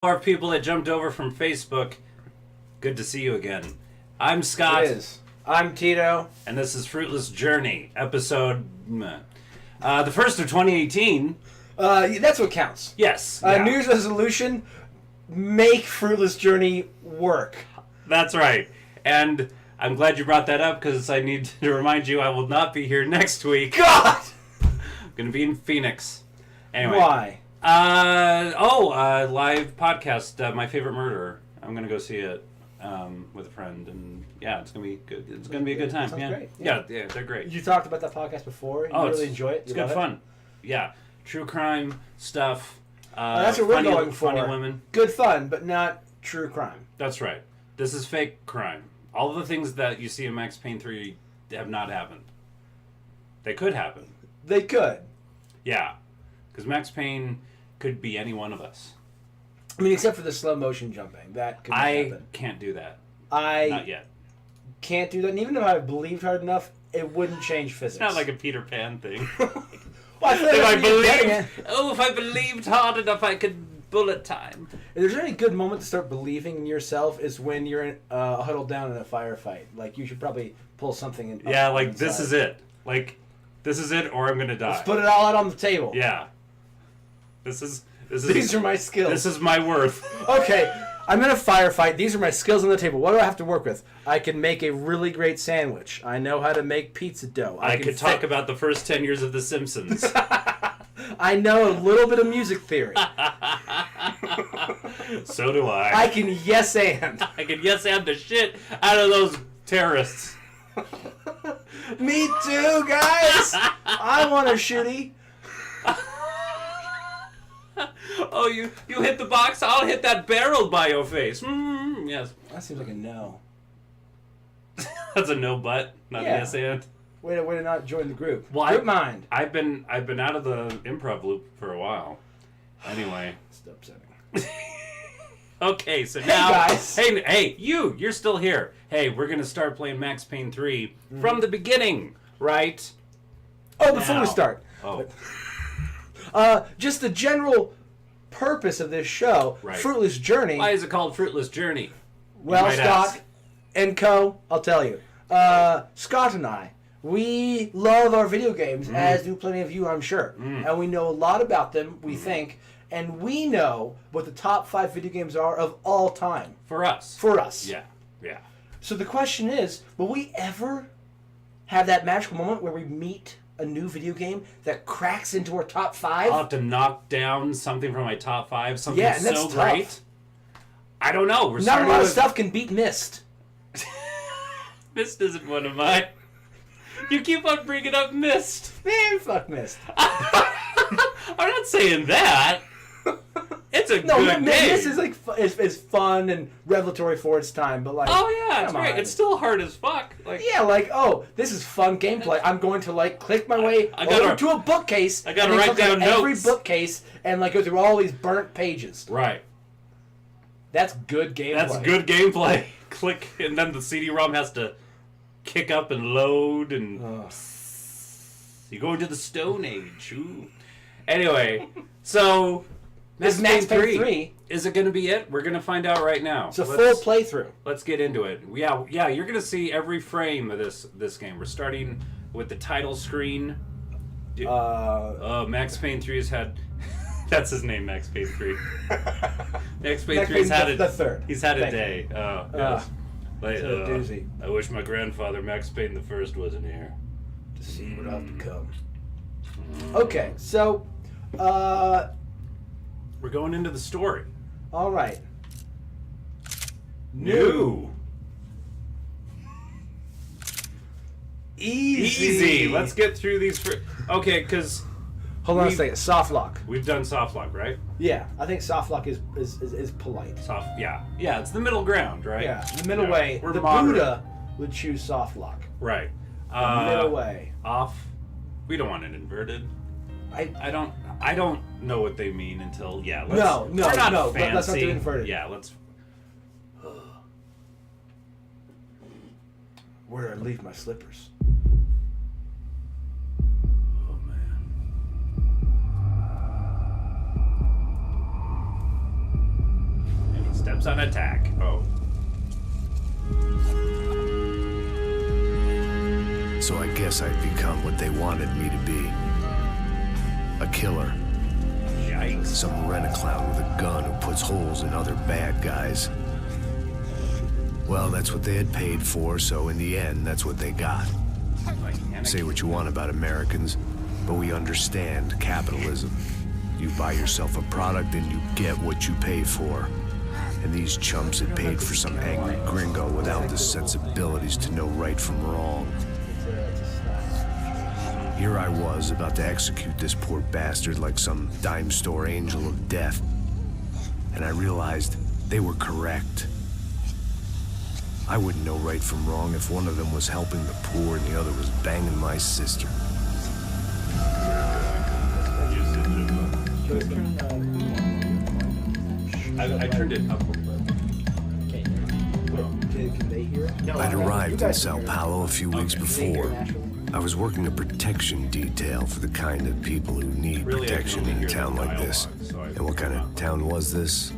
Our people that jumped over from Facebook, good to see you again. I'm Scott. It is. I'm Tito. And this is Fruitless Journey, episode the first of 2018. That's what counts. Yes. New Year's resolution, make Fruitless Journey work. That's right. And I'm glad you brought that up because I need to remind you I will not be here next week. God! I'm going to be in Phoenix. Anyway. Why? Live podcast, My Favorite Murderer. I'm going to go see it with a friend, and yeah, it's going to be good. It's going to be a good time. Sounds Yeah. great. Yeah, they're great. You talked about that podcast before. You really enjoy it? It's good fun. Yeah. True crime stuff. That's what we're going for. Funny women. Good fun, but not true crime. That's right. This is fake crime. All the things that you see in Max Payne 3 have not happened. They could happen. They could. Yeah. Because Max Payne could be any one of us. I mean, except for the slow motion jumping. That could happen. I can't do that. Not yet. Can't do that. And even if I believed hard enough, it wouldn't change physics. It's not like a Peter Pan thing. Well, I feel like if I believed hard enough, I could bullet time. If there's any good moment to start believing in yourself is when you're huddled down in a firefight. Like, you should probably pull something in. Yeah, like, inside. This is it. Like, this is it, or I'm gonna die. Let's put it all out on the table. Yeah. These are my skills. This is my worth. Okay, I'm in a firefight. These are my skills on the table. What do I have to work with? I can make a really great sandwich. I know how to make pizza dough. I could talk about the first 10 years of The Simpsons. I know a little bit of music theory. So do I. I can yes and. I can yes and the shit out of those terrorists. Me too, guys. I want a shooty. Oh, you hit the box, I'll hit that barrel by your face. Yes. That seems like a no. That's a no but, not a yes and. Way to not join the group. Well, Group mind. I've been out of the improv loop for a while. Anyway. It's upsetting. Okay, so now... guys. Hey, you're still here. Hey, we're going to start playing Max Payne 3 from the beginning, right? Oh, before we start. Oh. Just the general purpose of this show, right. Fruitless Journey. Why is it called Fruitless Journey? Well, Scott and co, I'll tell you. Scott and I, we love our video games, as do plenty of you, I'm sure. And we know a lot about them, we think, and we know what the top 5 video games are of all time. For us. Yeah. So the question is, will we ever have that magical moment where we meet a new video game that cracks into our top 5? I'll have to knock down something from my top 5, something and that's so tough. Great. I don't know. Not a lot of stuff can beat Myst. Myst isn't one of mine. You keep on bringing up Myst. Man, fuck Myst. I'm not saying that. It's a good game. Myst is like is fun and revelatory for its time, but like, oh yeah, it's great. It's still hard as fuck. Like, yeah, like, oh, this is fun gameplay. I'm going to like click my way over to a bookcase. I gotta write down notes. Every bookcase and like go through all these burnt pages. Right. That's good gameplay. That's good gameplay. Click, and then the CD-ROM has to kick up and load, and you go into the Stone Age. Ooh. Anyway, so this Max Payne 3. Is it going to be it? We're going to find out right now. It's a full playthrough. Let's get into it. Yeah. You're going to see every frame of this game. We're starting with the title screen. Max Payne 3 has had. That's his name, Max Payne 3. Max Payne 3 has had the third. He's had a day. Yes. It's a doozy. I wish my grandfather Max Payne the First wasn't here to see what I've become. Okay, so we're going into the story. All right. New. Easy. Let's get through these. Okay, because. Hold on a second. Soft lock. We've done soft lock, right? Yeah, I think soft lock is polite. Soft, yeah. It's the middle ground, right? Yeah, the middle way. We're the moderate. Buddha would choose soft lock. Right. The middle way. Off. We don't want it inverted. I don't know what they mean until let's, no. We're not fancy. Let's not do inverted. Yeah, let's. Where did I leave my slippers? Oh man. Chumps on attack. Oh. So I guess I'd become what they wanted me to be. A killer. Yikes. Some rent-a-clown with a gun who puts holes in other bad guys. Well, that's what they had paid for, so in the end, that's what they got. Say what you want about Americans, but we understand capitalism. You buy yourself a product and you get what you pay for. And these chumps had paid for some angry gringo without the sensibilities to know right from wrong. Here I was, about to execute this poor bastard like some dime store angel of death. And I realized they were correct. I wouldn't know right from wrong if one of them was helping the poor and the other was banging my sister. I turned it up a little bit. Can they hear it? I'd arrived in Sao Paulo a few weeks before. I was working a protection detail for the kind of people who need protection in a town like this. And what kind of town was this?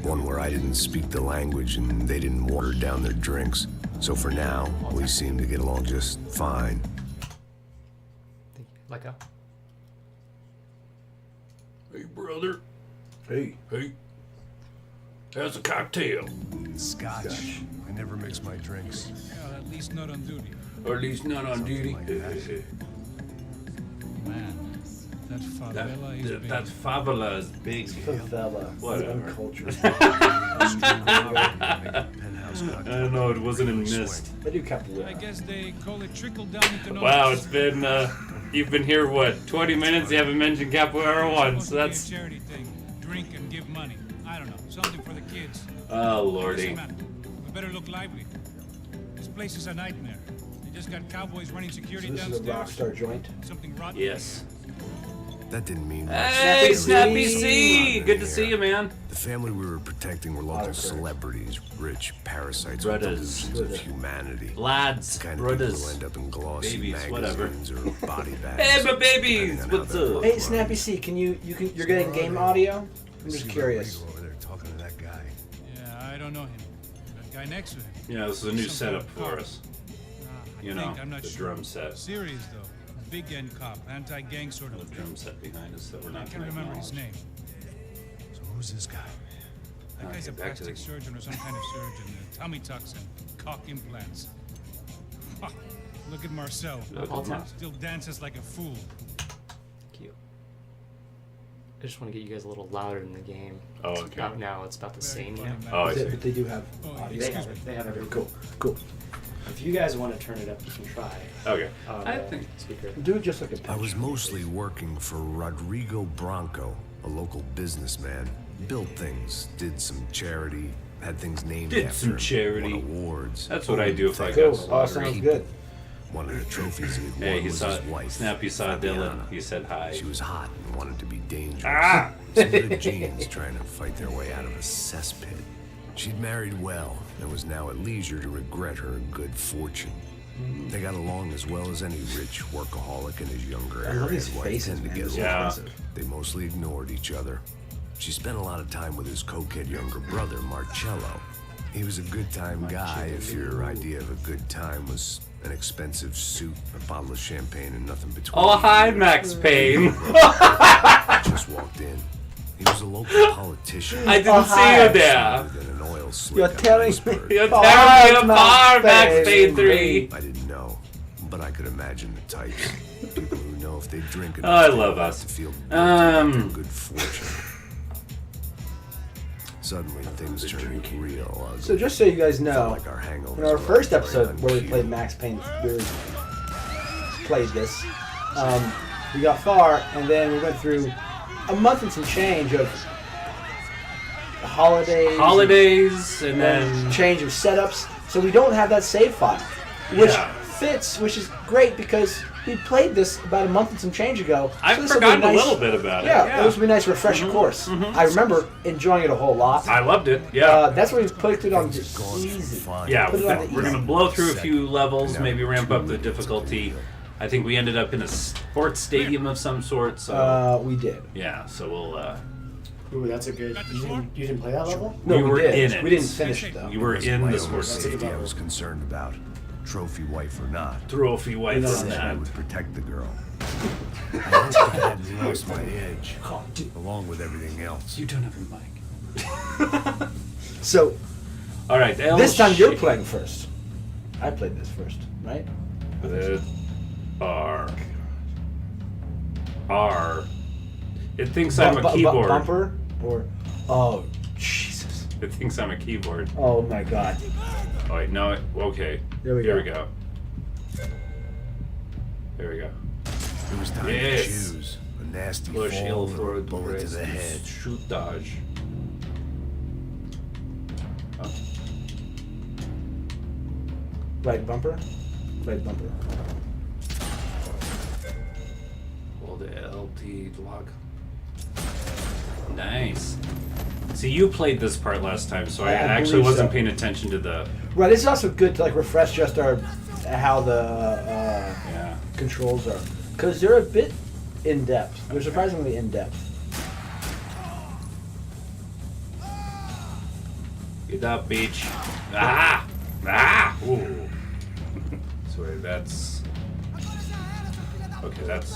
One where I didn't speak the language and they didn't water down their drinks. So for now, we seem to get along just fine. Let go. Hey, brother. Hey. Hey. How's a cocktail? Scotch. I never mix my drinks. Well, at least not on duty. Or at least not on duty. Man, that favela is big. That favela is big. Favela. Whatever. Uncultured. I know it wasn't in mist. I do capoeira. I guess they call it trickle down economics. Wow, it's been, you've been here, what, 20 minutes? You haven't mentioned capoeira once, so that's... A charity thing. Drink and give money. I don't know. Something for the kids. Oh, lordy. Listen, man, we better look lively. This place is a nightmare. They just got cowboys running security So this is a downstairs. Rockstar joint. Something rotten. Yes. That didn't mean much. Hey, Snappy Snappy C! C! Good to see you, man. The family we were protecting were local Autocorrect. celebrities, rich parasites with Brothers. delusions of humanity. Lads, The kind of people who brothers. end up in glossy Babies, whatever. magazines or body bags. Hey, my babies! depending on how What's their up? luck Hey, runs. Snappy C, you're getting game audio? I'm just curious. Over there talking to that guy. Yeah, I don't know him. That guy next to him. Yeah, this is a new Some setup kind of for cop. us. I You think, know, I'm not the sure. drum set. Serious though. Big end cop, anti-gang sort The of. drum set behind us that we're I not can't going to remember his name. So who's this guy? That guy's a Okay, back to plastic the- surgeon or some kind of surgeon. Tummy tucks and cock implants. Ha, look at Marcel. Still dances like a fool. Cute. I just want to get you guys a little louder in the game. Oh, It's okay. about now. It's about the Very same funny now. man. Oh, I see. But they do have Oh, audio. They have it. They have everything. Cool. If you guys want to turn it up, you can try. Okay. On I the think... speaker. Do it just like a I was picture. mostly working for Rodrigo Branco, a local businessman. Built things, did some charity, had things named Did after some him, charity. won awards. That's what I do if I Things. got Cool. Oh, sounds good. One of the trophies he had Hey, won he was saw his wife. Snappy saw Fabiana. Dylan. He said hi. She was hot and wanted to be dangerous. Ah! Some good genes trying to fight their way out of a cesspit. She'd married well and was now at leisure to regret her good fortune. They got along as well as any rich workaholic in his younger I era love these had faces, tend to man. get This is Yeah. impressive. They mostly ignored each other. She spent a lot of time with his cokehead younger brother, Marcello. He was a good time guy if your idea of a good time was an expensive suit, a bottle of champagne, and nothing between. Oh, hi, you. Max Payne. Just walked in. He was a local politician. I didn't Oh, see hi. you there. Than an oil slick You're on an telling iceberg. You're Oh, tearing me Max apart, Max Payne. Payne 3. I didn't know, but I could imagine the types. People who know if they drink enough Oh, I they're love about us. to feel good fortune. Suddenly things turned real ugly. So just so you guys Felt know, like our hangovers in our were first very episode where we uncute. played Max Payne, we played this. We got far, and then we went through a month and some change of Holidays, and and then... change of setups. So we don't have that save file, which Yeah. fits, which is great because we played this about a month and some change ago. So I've this will be forgotten nice- a little bit about it. Yeah, this would be a nice refresher course. I remember enjoying it a whole lot. I loved it, yeah. That's why we put it on Things had gone from easy. fine. Yeah, Put it on the we're easy. going to blow through a few levels, maybe ramp up the difficulty. I think we ended up in a sports stadium of some sort, so... We did. yeah, so we'll Ooh, that's a good. You didn't play that level? No, We were did. in it. We didn't finish it though. You were Wasn't in my the own sports safety team. I was concerned about. Trophy wife or not. Trophy wife No, or no, no. I not. would protect the girl. I hope I hadn't lost my edge, along with everything else. You don't have a mic. So All right. this time you're playing first. I played this first, right? R. It thinks I'm a keyboard. Bumper or oh Jesus! It thinks I'm a keyboard. Oh my God! Oh wait, no. Okay. There we Here go. we go. There we go. It was time Yes. to choose. A nasty Push fall L or a forward, bullet to press, the head. shoot, dodge. Oh. Right bumper, right bumper. Hold the LT lock. Nice. See, you played this part last time, so I I actually believe wasn't so. paying attention to the. Right. It's also good to like refresh just our how the Yeah. controls are, because they're a bit in depth. They're surprisingly in depth. Get up, beach. Ah! Ah! Ooh. Sorry, that's. Okay, that's.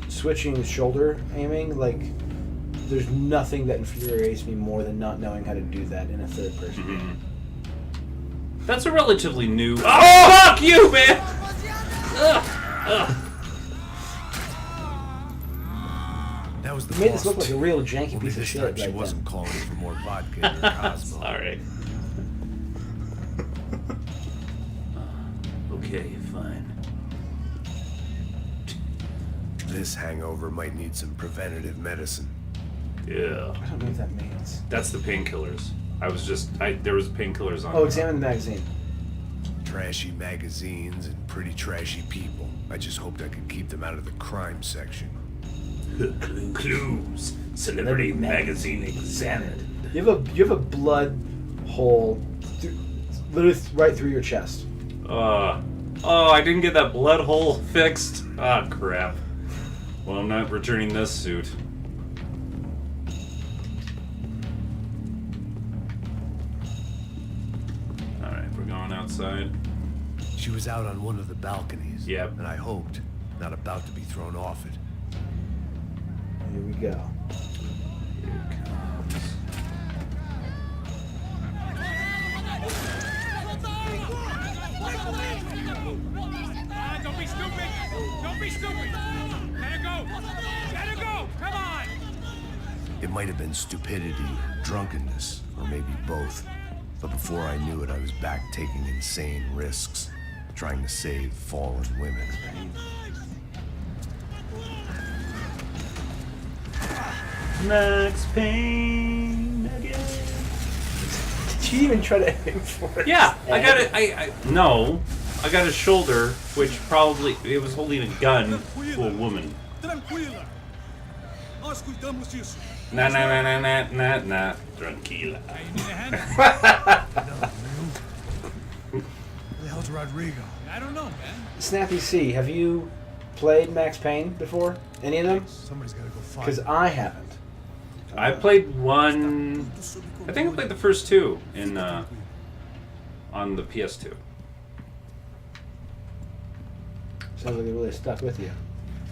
Switching shoulder aiming, like, there's nothing that infuriates me more than not knowing how to do that in a third person game. That's a relatively new. Oh, fuck you, man! Ugh. Ugh. That was the It made boss this look like a too. real janky Only piece of this shit time right she then. wasn't calling for more vodka in her Cosmo. Sorry. Okay, fine. This hangover might need some preventative medicine. Yeah. I don't know what that means. That's the painkillers. There was painkillers on. Oh, examine the magazine. Trashy magazines and pretty trashy people. I just hoped I could keep them out of the crime section. Clues. Celebrity magazine examined. You have a blood hole, literally right through your chest. Oh, I didn't get that blood hole fixed. Ah, crap. Well, I'm not returning this suit. Alright, we're going outside. She was out on one of the balconies. Yep. And I hoped, not about to be thrown off it. Here we go. Here it comes. Don't be stupid! Don't be stupid! Let her go! Let her go! Come on! It might have been stupidity, drunkenness, or maybe both. But before I knew it, I was back taking insane risks, trying to save fallen women. Max Payne again. Did you even try to aim for it? Yeah, I got it. No, I got his shoulder, which probably it was holding a gun to a woman. Tranquila! Nós cuidamos disso. Nah. Tranquila. Hey, you need a hand? Who the hell's Rodrigo? I don't know, man. Snappy C, have you played Max Payne before? Any of them? Somebody's gotta go find Because him. I haven't. I played one. I think I played the first two in on the PS2. Sounds like it really stuck with you.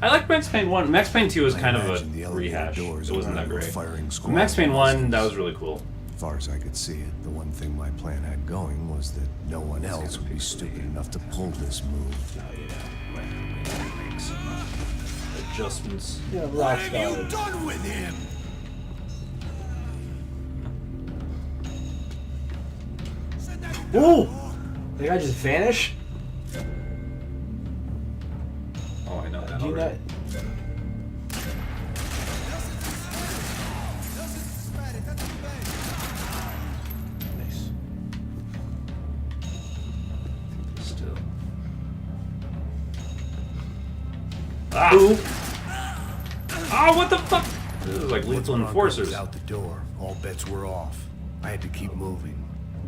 I like Max Payne 1. Max Payne 2 was I kind of imagine the a elevator rehash. doors It wasn't that around were great. firing But squads Max Payne of 1, that monsters. was really cool. As far as I could see it, the one thing my plan had going was that no one else would be stupid enough to pull this move. Oh yeah. Make some adjustments. Yeah, rock star. done with him? Ooh! The guy just vanished? Oh, I know that Do you already. not? Nice. Still. Ah! Ooh! Oh, what the fuck? This is like Lethal Once Bronco Enforcers. was out the door, all bets were off. I had to keep moving.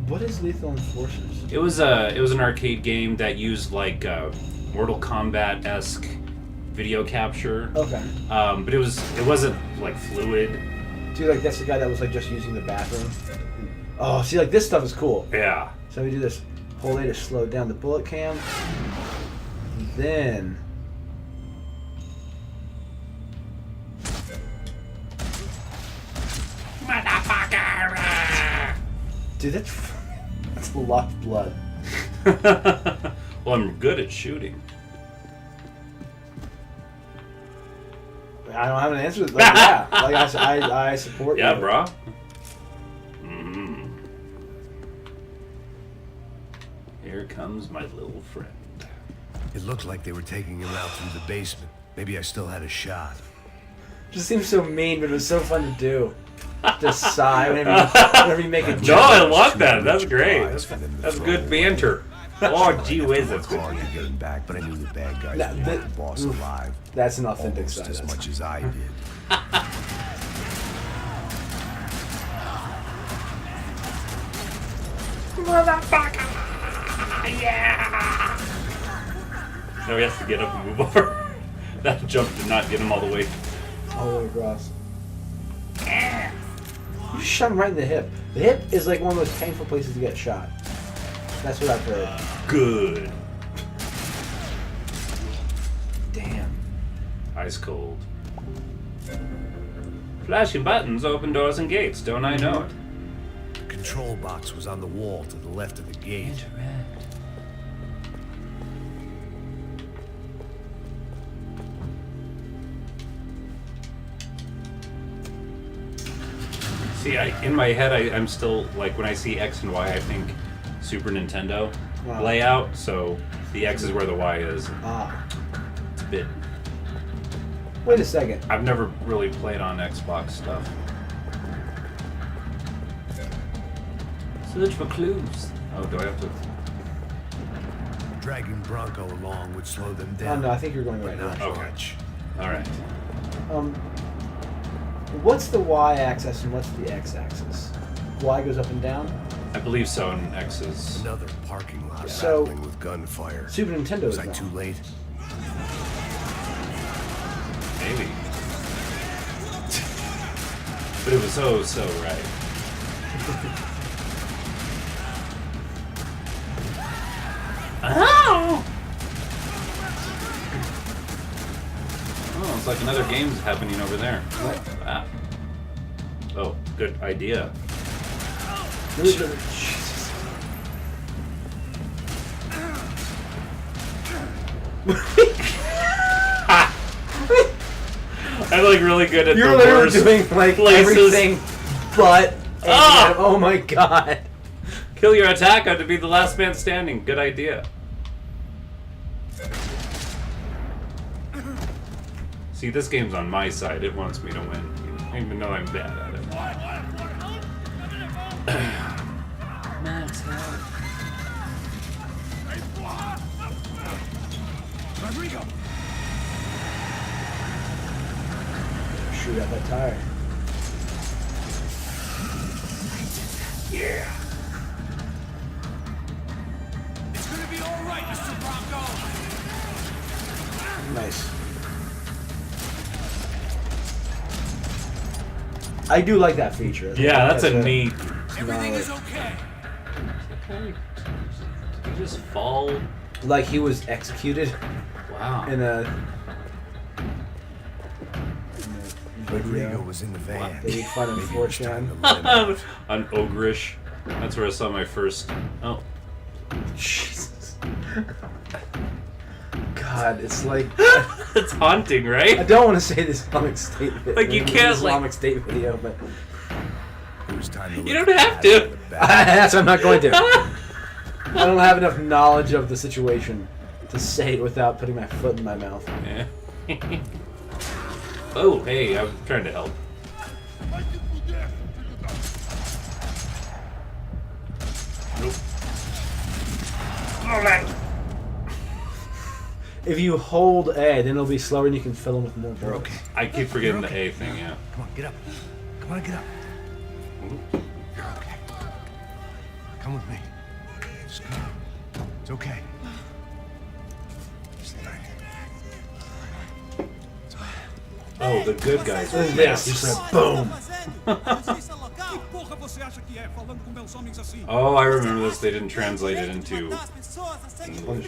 What is Lethal Enforcers? It was an arcade game that used like Mortal Kombat-esque video capture. Okay. But it wasn't like fluid. Dude, like that's the guy that was like just using the bathroom. Oh, see, like this stuff is cool. Yeah. So we do this. Hold A to slow down the bullet cam. Then. Dude, that's a lot of blood. Well, I'm good at shooting. I don't have an answer. Like, yeah, like I support. Yeah, you. bro. Here comes my little friend. It looked like they were taking him out through the basement. Maybe I still had a shot. Just seems so mean, but it was so fun to do. Just sigh whenever you make a No, joke. I love that. That's great. That's good banter. Oh, gee whiz, that's good. Hard to get him back, but I knew the bad guys Nah, wanted that- the boss alive. That's an authentic Almost side. as That's- much as I did. Now he has to get up and move over. That jump did not get him all the way. All the way across. You shot him right in the hip. The hip is like one of the most painful places to get shot. That's what I've heard. Good. Damn. Ice cold. Flashing buttons open doors and gates, don't I know it? The control box was on the wall to the left of the gate. See, in my head, I'm still, like, when I see X and Y, I think Super Nintendo Wow. layout, so the X is where the Y is. Ah. It's a bit... Wait a second. I've never really played on Xbox stuff. Search for clues. Oh, do I have to... Dragging Bronco along would slow them Oh down. no, I think you're going the But right not direction. Okay. much. Alright. What's the Y-axis and what's the X-axis? Y goes up and down. I believe so, and X is... Another parking lot So- battling with gunfire. Super Nintendo Was is I down. too late? Maybe. But it was so right. Oh! Oh, it's like another game's happening over there. What? Ah. Oh, good idea. Jesus. I'm like really good at You're the literally worst doing like places. everything but. Ah! Oh my god. Kill your attacker to be the last man standing. Good idea. See, this game's on my side. It wants me to win, even though I'm bad at it. Max health. Shoot out that tire. Yeah. It's gonna be all right, Mr. Bronco. Nice. I do like that feature. Yeah, that's a neat. Everything Gnarly. is okay. You just fall. Like he was executed Wow. in a. Rodrigo was in the van. They made fun of Maybe it was time 4chan. to let him out. On Ogrish. That's where I saw my first. Oh. Jesus. God, it's like It's haunting, I right? don't want to say this Islamic State video. Like, you can't, like- Islamic State video, but It was time to You let don't the have cat to. out of the bag. that's what I'm not going to. I don't have enough knowledge of the situation to say it without putting my foot in my mouth. Yeah. Oh, hey, I'm trying to help. Nope. Oh, man. If you hold A, then it'll be slower and you can fill them with more You're bullets. okay. I keep forgetting You're the okay. A thing, yeah. Come on, get up. Come on, get up. You're okay. Come with me. Just come on. It's okay. Just Oh, the good guys. Look at this. Just like boom. Oh, I remember this. They didn't translate it into English.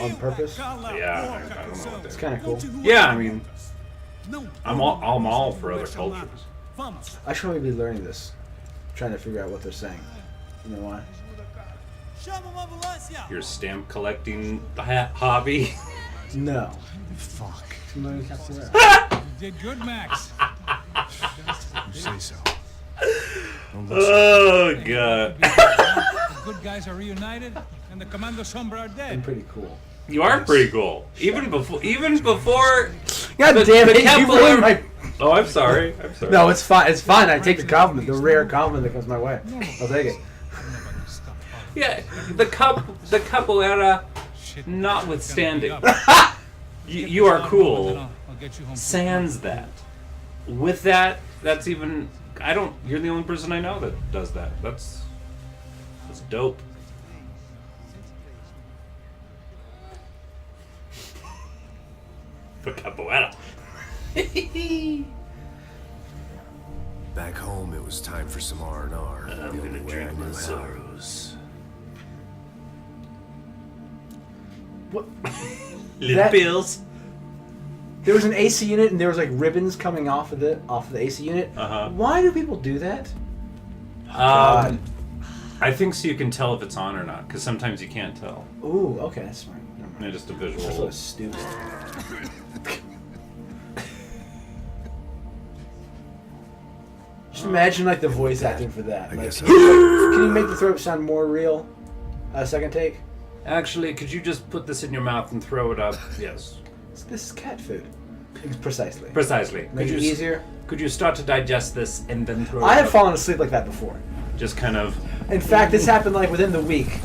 On purpose. Yeah, I don't know what It's that. kind of cool. Yeah, I mean, I'm all for other cultures. I should probably be learning this, trying to figure out what they're saying. You know why? Your stamp collecting hobby. No. Fuck. I'm learning capoeira. You did good, Max. You say so. Oh god. The good guys are reunited, and the Commando Sombra are I'm dead. pretty cool. You are pretty cool. Even before. God The- damn the it! You capoeira- ruined my. Oh, I'm sorry. I'm sorry. No, it's fine. It's fine. I take the compliment, the rare compliment that comes my way. I'll take it. Yeah, the capoeira, notwithstanding, you are cool. I'll get you home. Sans that. With that, that's even. I don't. You're the only person I know that does that. That's dope. For capoeira. Back home, it was time for some R&R. The only way I knew how. sorrows. What? Little That- pills. There was an AC unit, and there was like ribbons coming off of the AC unit. Uh-huh. Why do people do that? God. I think so you can tell if it's on or not, because sometimes you can't tell. Ooh, okay, that's smart. Never mind. They're just a I thought it visual. was stupid. Just imagine like the voice acting for that. I Like, guess can you make the throat sound more real? Second take. Actually, could you just put this in your mouth and throw it up? Yes. This is cat food. Precisely. Precisely. Make it easier. Could you start to digest this and then throw it I up? have fallen asleep like that before. Just kind of. In fact, this happened like within the week.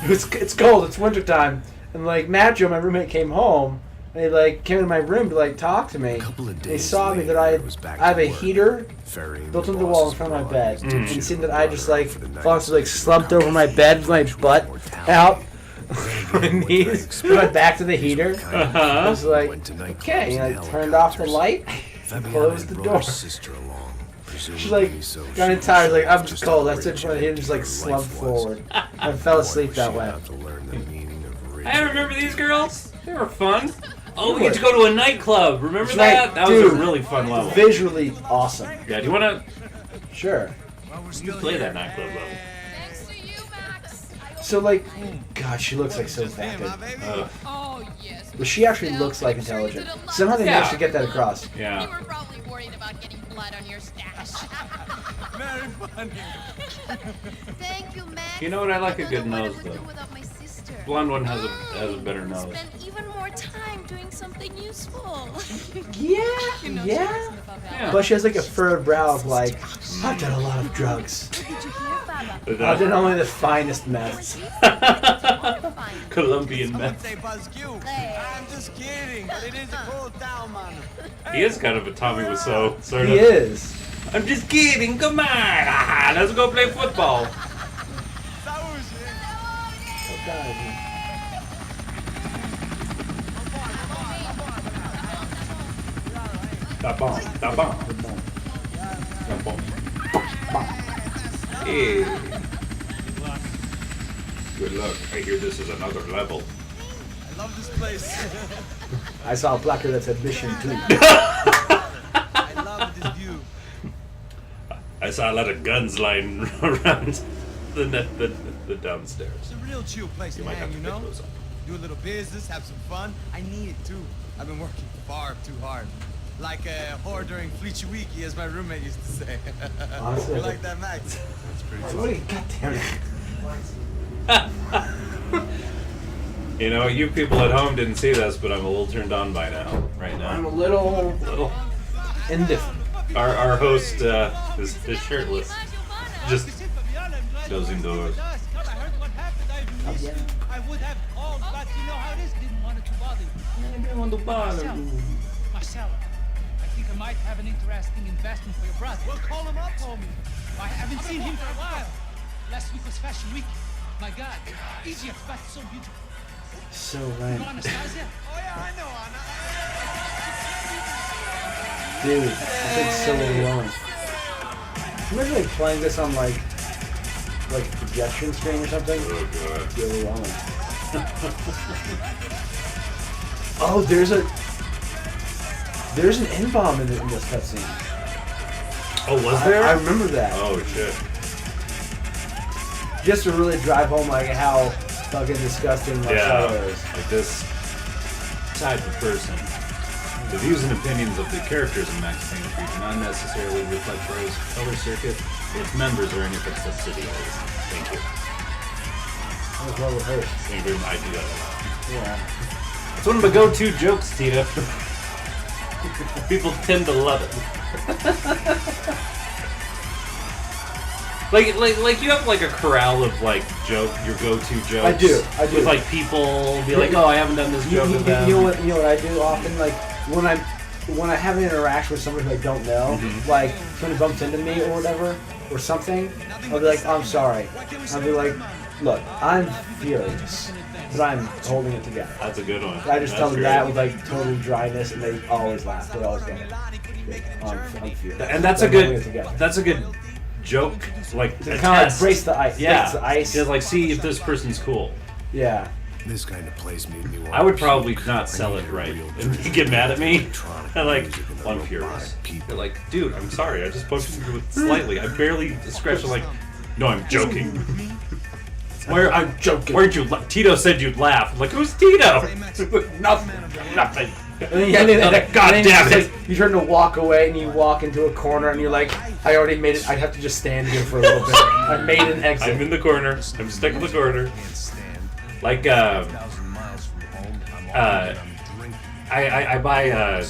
It's cold. It's wintertime, and like Macho, my roommate, came home. And he like came into my room to like talk to me. couple of They days saw me later, that I was back I have to a work. heater Ferrying built the into the wall in boss's front of my broad, bed. dipshit And seeing that I just like for the night. fallen asleep, like slumped over my bed with my butt out, my knees, with my back to the heater. I was like, Went to nightclubs okay, and I and turned off the helicopters. light, Fabiana closed the had brought door. her sister along, She's presumably like, so got she in tired, like, I'm was just cold. I rich stood in front of him, and just like her slumped life was. forward. I fell asleep Boy, that was she way. about to learn the meaning of rich. I remember these girls. They were fun. Oh, we They get to go to a nightclub. Remember It's that? like, That was dude, a really fun level. Visually awesome. Yeah, do you want to Sure. play that nightclub level? Thanks to you, Max. So like, God, she looks like so vapid. Oh, yes. But she actually looks like intelligent. Somehow they managed to get that across. You Yeah. were probably worried about getting blood on your stash. Very funny. Thank you, Max. You know what? I like a don't good know what I nose, would though. do without my sister. Blonde one has a better nose. Spend even more time doing something useful. Yeah, You know, yeah. she wasn't above that. Yeah. But she has like a furrowed brow of like, I've done a lot of drugs. Did you hear, Baba? I've done only the finest meths. Colombian meth. I'm just kidding, but it is a cool town, man. He is kind of a Tommy Wiseau, sort He of. is. I'm just kidding. Come on. Ah, let's go play football. Oh, God. Da bomb. Da bomb. Da bomb. Hey. Good luck. I hear this is another level. I love this place. I saw a placard that said Mission 2. I love this view. I saw a lot of guns lying around the downstairs. It's a real chill place You to might have hang, to you know? pick those up. Do a little business, have some fun. I need it too. I've been working far too hard. Like a whore during Fleechy Weeky, as my roommate used to say. Honestly, You I like think- that, Max? Somebody, God damn it. You know, you people at home didn't see this, but I'm a little turned on by now. Right I'm now. a little Little. indifferent. Our host is shirtless, just dozing doors. I heard what happened. I would have called, but you know how it is. Didn't want it to bother you. Marcelo, I think I might have an interesting investment for your brother. Well, call him up, homie. I haven't seen him for a while. Last week was Fashion Week. My God, Egypt, but so beautiful. So You know random. Anastasia? Oh, yeah, I know, Anna. Dude, it's so overwhelming. Imagine like playing this on like a projection screen or something. Oh god. It'd be overwhelming. Oh, there's an N-bomb in this cutscene. Oh, was there? I remember that. Oh shit. Just to really drive home like how fucking disgusting Marcelo is. Like this type of person. The views and opinions of the characters in Max Payne 3 do not necessarily reflect Rose Color Circuit, its members, or any of its subsidiaries. Thank you. That was well rehearsed. Thank you very much. I do that a lot. Yeah. It's one of my go-to jokes, Tita. People tend to love it. like you have like a corral of like your go-to jokes. I do. With like people be like, oh, I haven't done this joke with them. You know what I do often? Like when I have an interaction with somebody who I don't know, like somebody bumps into me or whatever or something, I'll be like, I'm sorry. I'll be like, look, I'm furious, but I'm holding it together. That's a good one. I just tell them that with like total dryness, and they always laugh. They always go, I'm furious. And that's a good joke. Like to kind of like brace the ice. Yeah. Breaks the ice. Just like see if this person's cool. Yeah. This kind of place made me want I would to probably puke. not I sell need it a right. real And drink you get mad at me. electronic I'm like, music and well, I'm robotic furious. people. They're like, dude, I'm sorry. I just bumped into it slightly. I barely scratched. Like, no, I'm joking. Where I'm joking. Where'd you? Tito said you'd laugh. I'm like, who's Tito? Nothing. And God damn it! Like, you turn to walk away and you walk into a corner and you're like, I already made it. I have to just stand here for a little bit. I made an exit. I'm in the corner. I'm stuck in the corner. Like I buy a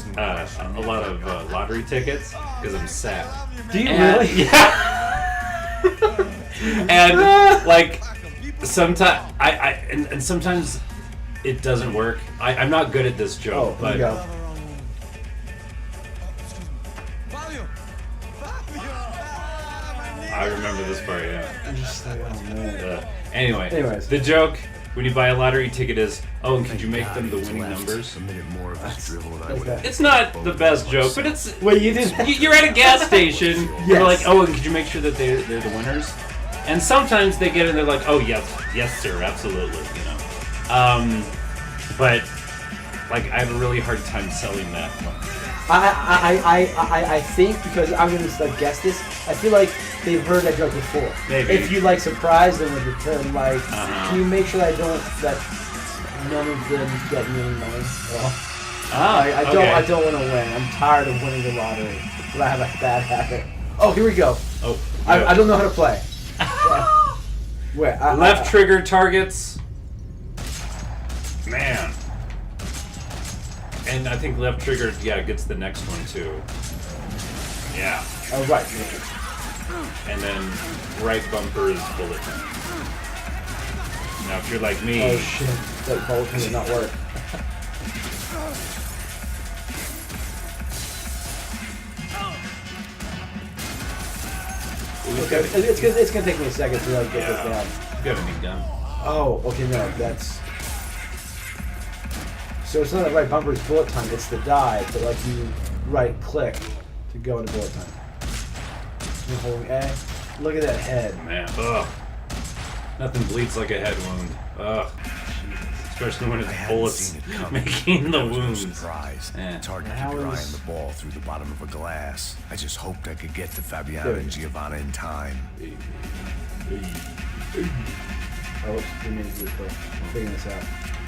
lot of lottery tickets because I'm sad. Do you really? Yeah. And like sometimes and sometimes it doesn't work. I'm not good at this joke, but here you go. I remember this part. Yeah. I'm just like, oh man. Anyways, the joke when you buy a lottery ticket is, oh, and could you make them the winning Left numbers? a minute more of his drivel than I would okay. have. It's not the best joke, but it's. Wait, you didn't? You're at a gas station. Yes. You're like, oh, and could you make sure that they're the winners? And sometimes they get in, they're like, oh yes, sir, absolutely, you know. But like I have a really hard time selling that one. I think because I'm gonna like guess this. I feel like they've heard that joke before. Maybe. If you like surprise them with the term, like, can you make sure that none of them get me any money at all? I don't want to win. I'm tired of winning the lottery, but I have a bad habit. Oh, here we go. Oh, I don't know how to play. Where? Left trigger targets. Man. And I think left trigger, gets the next one too. Yeah. Oh, right. And then right bumper is bullet time. Now if you're like me. Oh shit! That bullet did not work. Okay, it's gonna take me a second to like get this down. You got a new gun. Oh, okay, no, that's. So it's not a right bumper, it's bullet time. It's the die, but like you right click to go into bullet time. You're holding A. Look at that head. Man, ugh. Nothing bleeds like a head wound. Ugh. Especially when it's bullets making the That was no wounds. surprise. Yeah. It's hard to How keep your eye is- on the ball through the bottom of a glass. I just hoped I could get to Fabiana and Giovanna in time. Oh, 3 minutes to play. I'm figuring this out.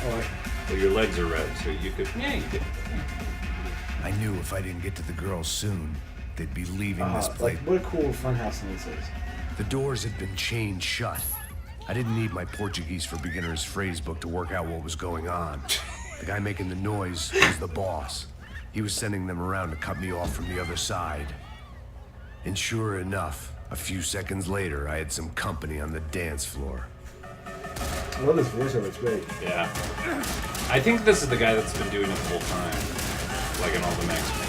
Oh, Well, your legs are red, so you could. Yeah, you could. I knew if I didn't get to the girls soon, they'd be leaving this place. like what a cool funhouse thing this is. The doors had been chained shut. I didn't need my Portuguese for Beginners phrase book to work out what was going on. The guy making the noise was the boss. He was sending them around to cut me off from the other side. And sure enough, a few seconds later, I had some company on the dance floor. I love this voiceover, it's great. Yeah. I think this is the guy that's been doing it the whole time. Like in all the Max Payne.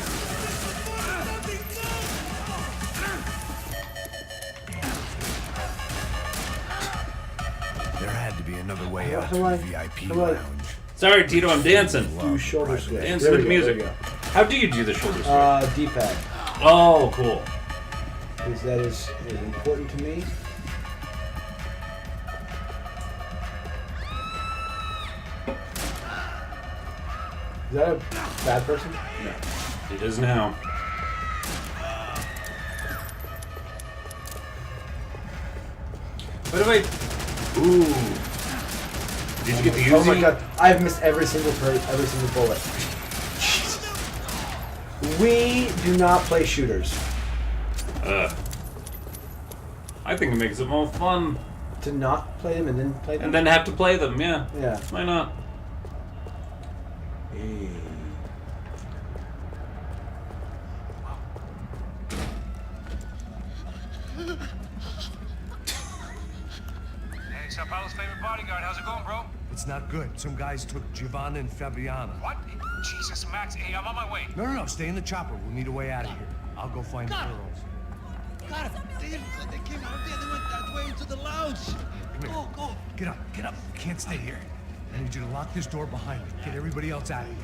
There had to be another way out How to do I- the VIP how do I- lounge. Sorry, Tito, I'm dancing. Do shoulder switch. Dance There with we go, music. there we go. How do you do the shoulder strike? D-pad. Oh, cool. Because that is important to me. Is that a bad person? No. It is now. What do I... Ooh. Did you get the Uzi? Oh my god, I've missed every single bullet. We do not play shooters. I think it makes it more fun. To not play them and then play them? And then have to play them, yeah. Yeah. Why not? Hey, Sao Paulo's favorite bodyguard. How's it going, bro? It's not good. Some guys took Giovanna and Fabiana. What? Jesus, Max. Hey, I'm on my way. No. Stay in the chopper. We'll need a way out of here. I'll go find the girls. God, they came out of there. They went that way into the lounge. Come here. Go. Get up. You can't stay here. I need you to lock this door behind me. Get everybody else out of here.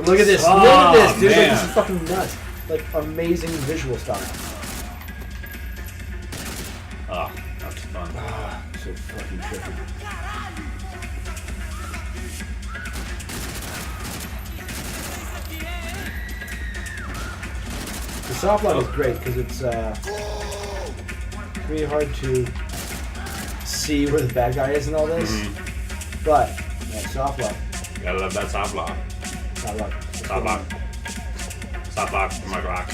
Look at this. Oh, Look at this, dude. Like, man. this is fucking nuts. Like, amazing visual style. Oh, that's fun. So fucking trippy. The soft lock is great because it's really hard to see where the bad guy is in all this. But that soft lock. Gotta love that soft lock. Soft lock. Soft lock. Soft lock for my rock.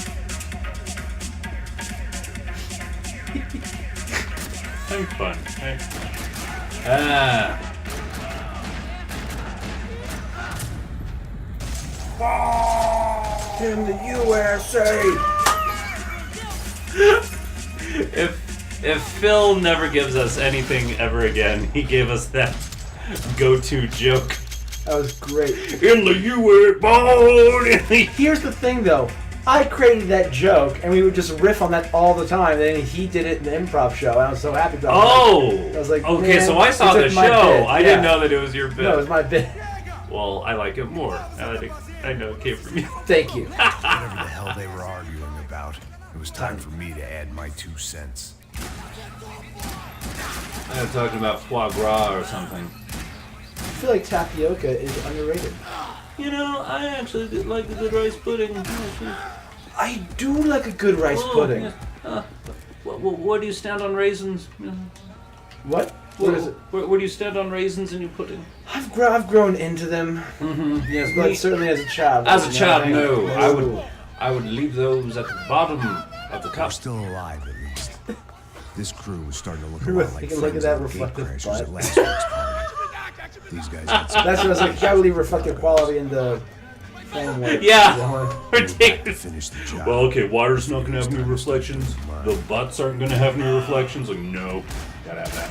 Having fun. Right? In the USA. If Phil never gives us anything ever again, he gave us that go-to joke. That was great. In the U.S. born in the... Here's the thing, though. I created that joke, and we would just riff on that all the time. And he did it in the improv show, and I was so happy about it. Oh! I was like, okay, man, so I saw you the took my show. bit. I Yeah. didn't know that it was your bit. No, it was my bit. Well, I like it more. I know it came from you. Thank you. Whatever the hell they were arguing about, it was time for me to add my 2 cents. I was talking about foie gras or something. I feel like tapioca is underrated. You know, I actually did like the good rice pudding. I do like a good rice pudding. Yeah. Where do you stand on raisins? What? What is it? Where do you stand on raisins in your pudding? I've grown into them. Yes, But certainly as a child. As a child, you know, no. I would leave those at the bottom of the We're cup. still alive, at least. This crew was starting to look a Look lot like at friends that of the reflective gatecrashers butt. at last week's party. These guys got some That's what I was like. Gotta leave reflective quality in the thing. Where Yeah. the to Ridiculous. finish the job. Well, okay, water's not gonna have any reflections. The butts aren't gonna have any reflections. Like, no, gotta have that.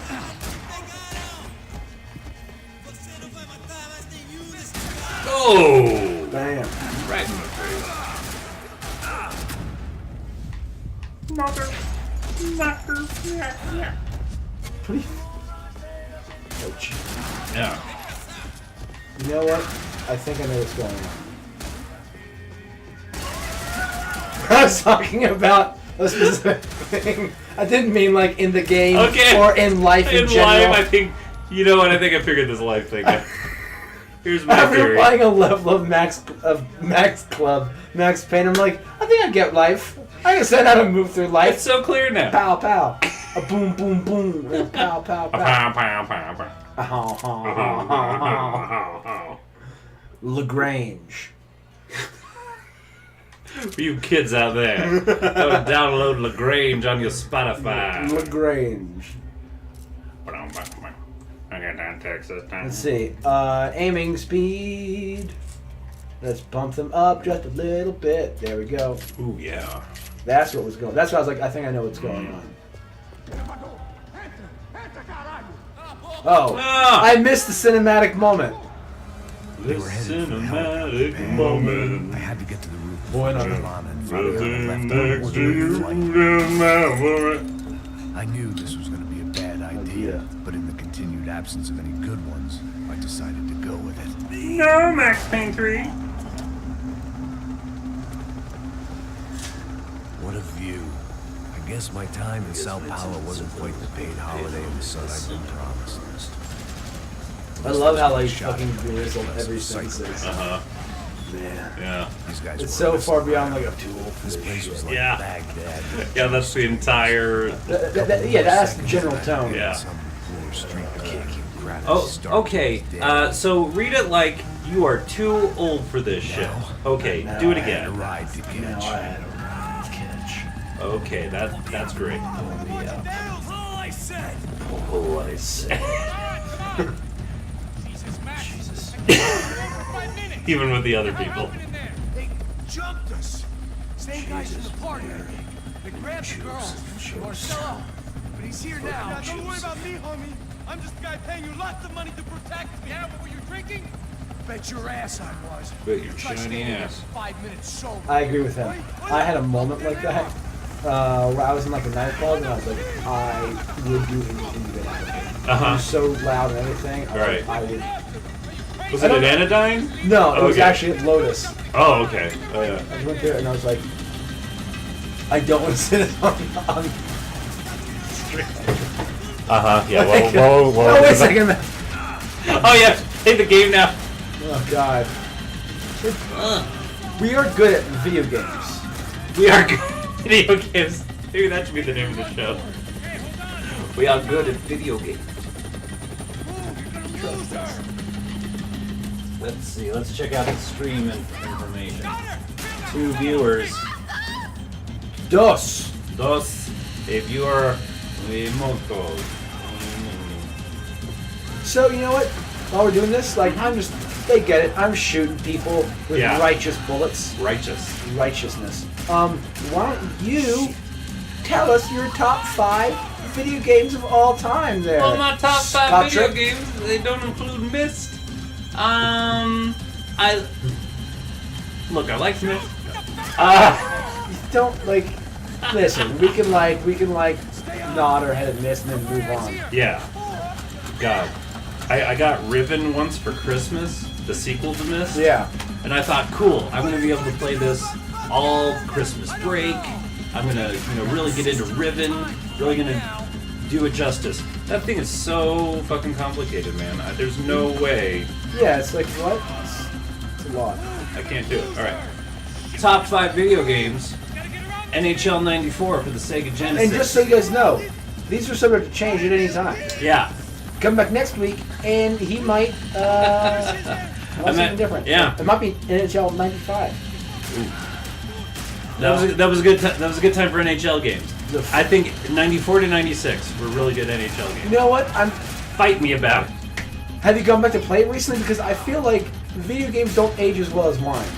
Oh! Bam. Right in the face. Ouch. Yeah. You know what? I think I know what's going on. I was talking about a specific thing. I didn't mean like in the game Okay. or in life in In general. life, I think, you know what? I think I figured this life thing out. Here's my After theory. playing a level of Max Payne, I'm like, I think I get life. I understand how to move through life. It's so clear now. Pow pow. A boom boom boom. And a pow pow pow. Pow, pow, pow, pow. Lagrange. For you kids out there, go download Lagrange on your Spotify. Lagrange. Okay, down Texas. Let's see. Aiming speed. Let's bump them up just a little bit. There we go. Ooh, yeah. That's what was going. That's what I was like. I think I know what's going on. Oh, Ah! I missed the cinematic moment. They were headed for the helicopter Cinematic pad. moment. I had to get to the roof. Boy, no. Giovanna and Fabiana Nothing left next on to the you flight. in my world. I knew this was going to be a bad idea, Idea. but in the continued absence of any good ones, I decided to go with it. No, Max Payne 3. What a view. I guess my time in Sao Paulo wasn't quite the paid holiday in the sun I'd been promised. I love how like fucking belittle every sentence. Man. Yeah. These guys It's were so messed far up. beyond like a tool. This place was like Yeah. Baghdad. Yeah, that's the entire. Yeah, that's the general tone. Yeah. Some poor street kid came grabbing Oh, starving okay. to death. So read it like you are too old for this shit. Okay, do it I had a again. ride to Now catch. I had a ride to catch. Okay, that's great. Oh, I said. Jesus, Max. Jesus. I can't wait for 5 minutes. Even with the other What people. happened in there? They jumped us. Same guys from the party. They grabbed the girls. Marcelo. But he's here now. Don't worry about me, homie. I'm just the guy paying you lots of money to protect me. Yeah, what were you drinking? Bet your ass I was. Bet your Try shiny staying here ass. for 5 minutes sober. I agree with him. I had a moment like that where I was in like a nightclub and I was like, I would do anything to get out of here. It was so loud and everything. Right. I would. Was it an anodyne? No, it was Okay. actually at Lotus. Oh, okay. Oh, yeah. I went there and I was like, I don't want to sit on Yeah. Whoa. Oh, wait a second. Oh, yeah. Play the game now. Oh, God. We are good at video games. We are good at video games. Maybe that should be the name of the show. We are good at video games. Let's see. Let's check out the stream information. 2 viewers. Dos. A viewer. Remoto. So, you know what? While we're doing this, like, they get it. I'm shooting people with Yeah. righteous bullets. Righteousness. Why don't you tell us your top 5 video games of all time there? Well, my top 5 Scott video Tripp? games, they don't include Myst. Look, I like Myst. Don't, like, listen, we can nod our head at this and then move on. Yeah. God. I got Riven once for Christmas, the sequel to Myst. Yeah. And I thought, cool, I'm going to be able to play this all Christmas break. I'm going to, really get into Riven. Really going to do it justice. That thing is so fucking complicated, man. There's no way. Yeah, it's like, what? It's a lot. I can't do it. All right. Top 5 video games. NHL 94 for the Sega Genesis. And just so you guys know, these are subject to change at any time. Yeah. Come back next week, and he might want something different. Yeah. It might be NHL 95. That was a good that was a good time for NHL games. I think 94 to 96 were really good NHL games. You know what? Fight me about it. Have you gone back to play it recently? Because I feel like video games don't age as well as mine.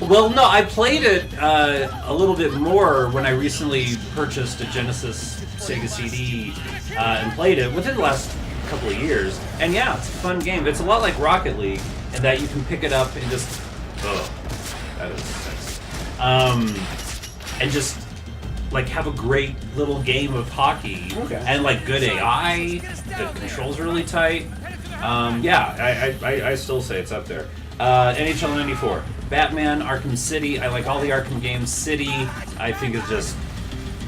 Well, no, I played it a little bit more when I recently purchased a Genesis Sega CD and played it within the last couple of years. And yeah, it's a fun game. It's a lot like Rocket League in that you can pick it up and just, that is sexy. And just like have a great little game of hockey. Okay. And like good AI. The controls are really tight. I still say it's up there. NHL 94. Batman, Arkham City. I like all the Arkham games. City, I think is just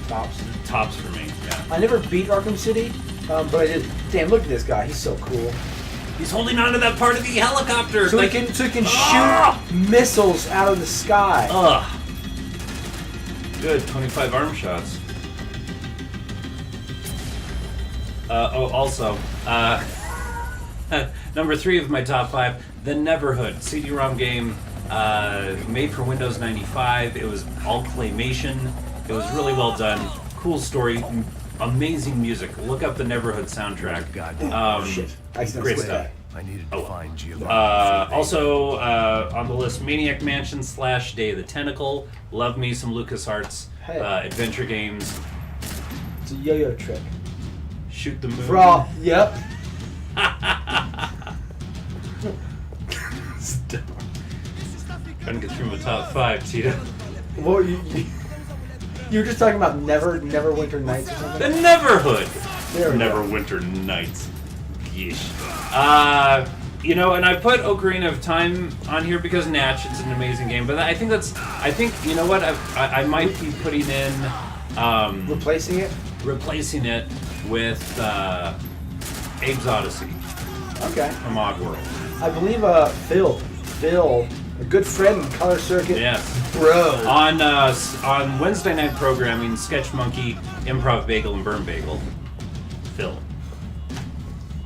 tops for me. Yeah. I never beat Arkham City, but I did. Damn, look at this guy. He's so cool. He's holding on to that part of the helicopter. So he can shoot missiles out of the sky. Ugh. Good, 25 arm shots. Also, number 3 of my top 5, The Neverhood, CD-ROM game, made for Windows 95. It was all claymation. It was really well done. Cool story. Amazing music. Look up the Neverhood soundtrack. Shit. Great stuff. I needed to find Giovanni. Also on the list, Maniac Mansion / Day of the Tentacle. Love me some LucasArts adventure games. It's a yo-yo trick. Shoot the moon. Raw. Yep. Trying to get through my top 5, Tito. Well, you were just talking about Neverwinter Nights or something? The Neverhood. There we go. Neverwinter Nights. Yeesh. You know, and I put Ocarina of Time on here because Natch, it's an amazing game. But I think you know what? I might be putting in Replacing it? replacing it with Abe's Odyssey Okay. from Oddworld. I believe Phil, a good friend in Color Circuit. Yes. Bro. On Wednesday night programming, Sketch Monkey, Improv Bagel, and Burn Bagel. Phil.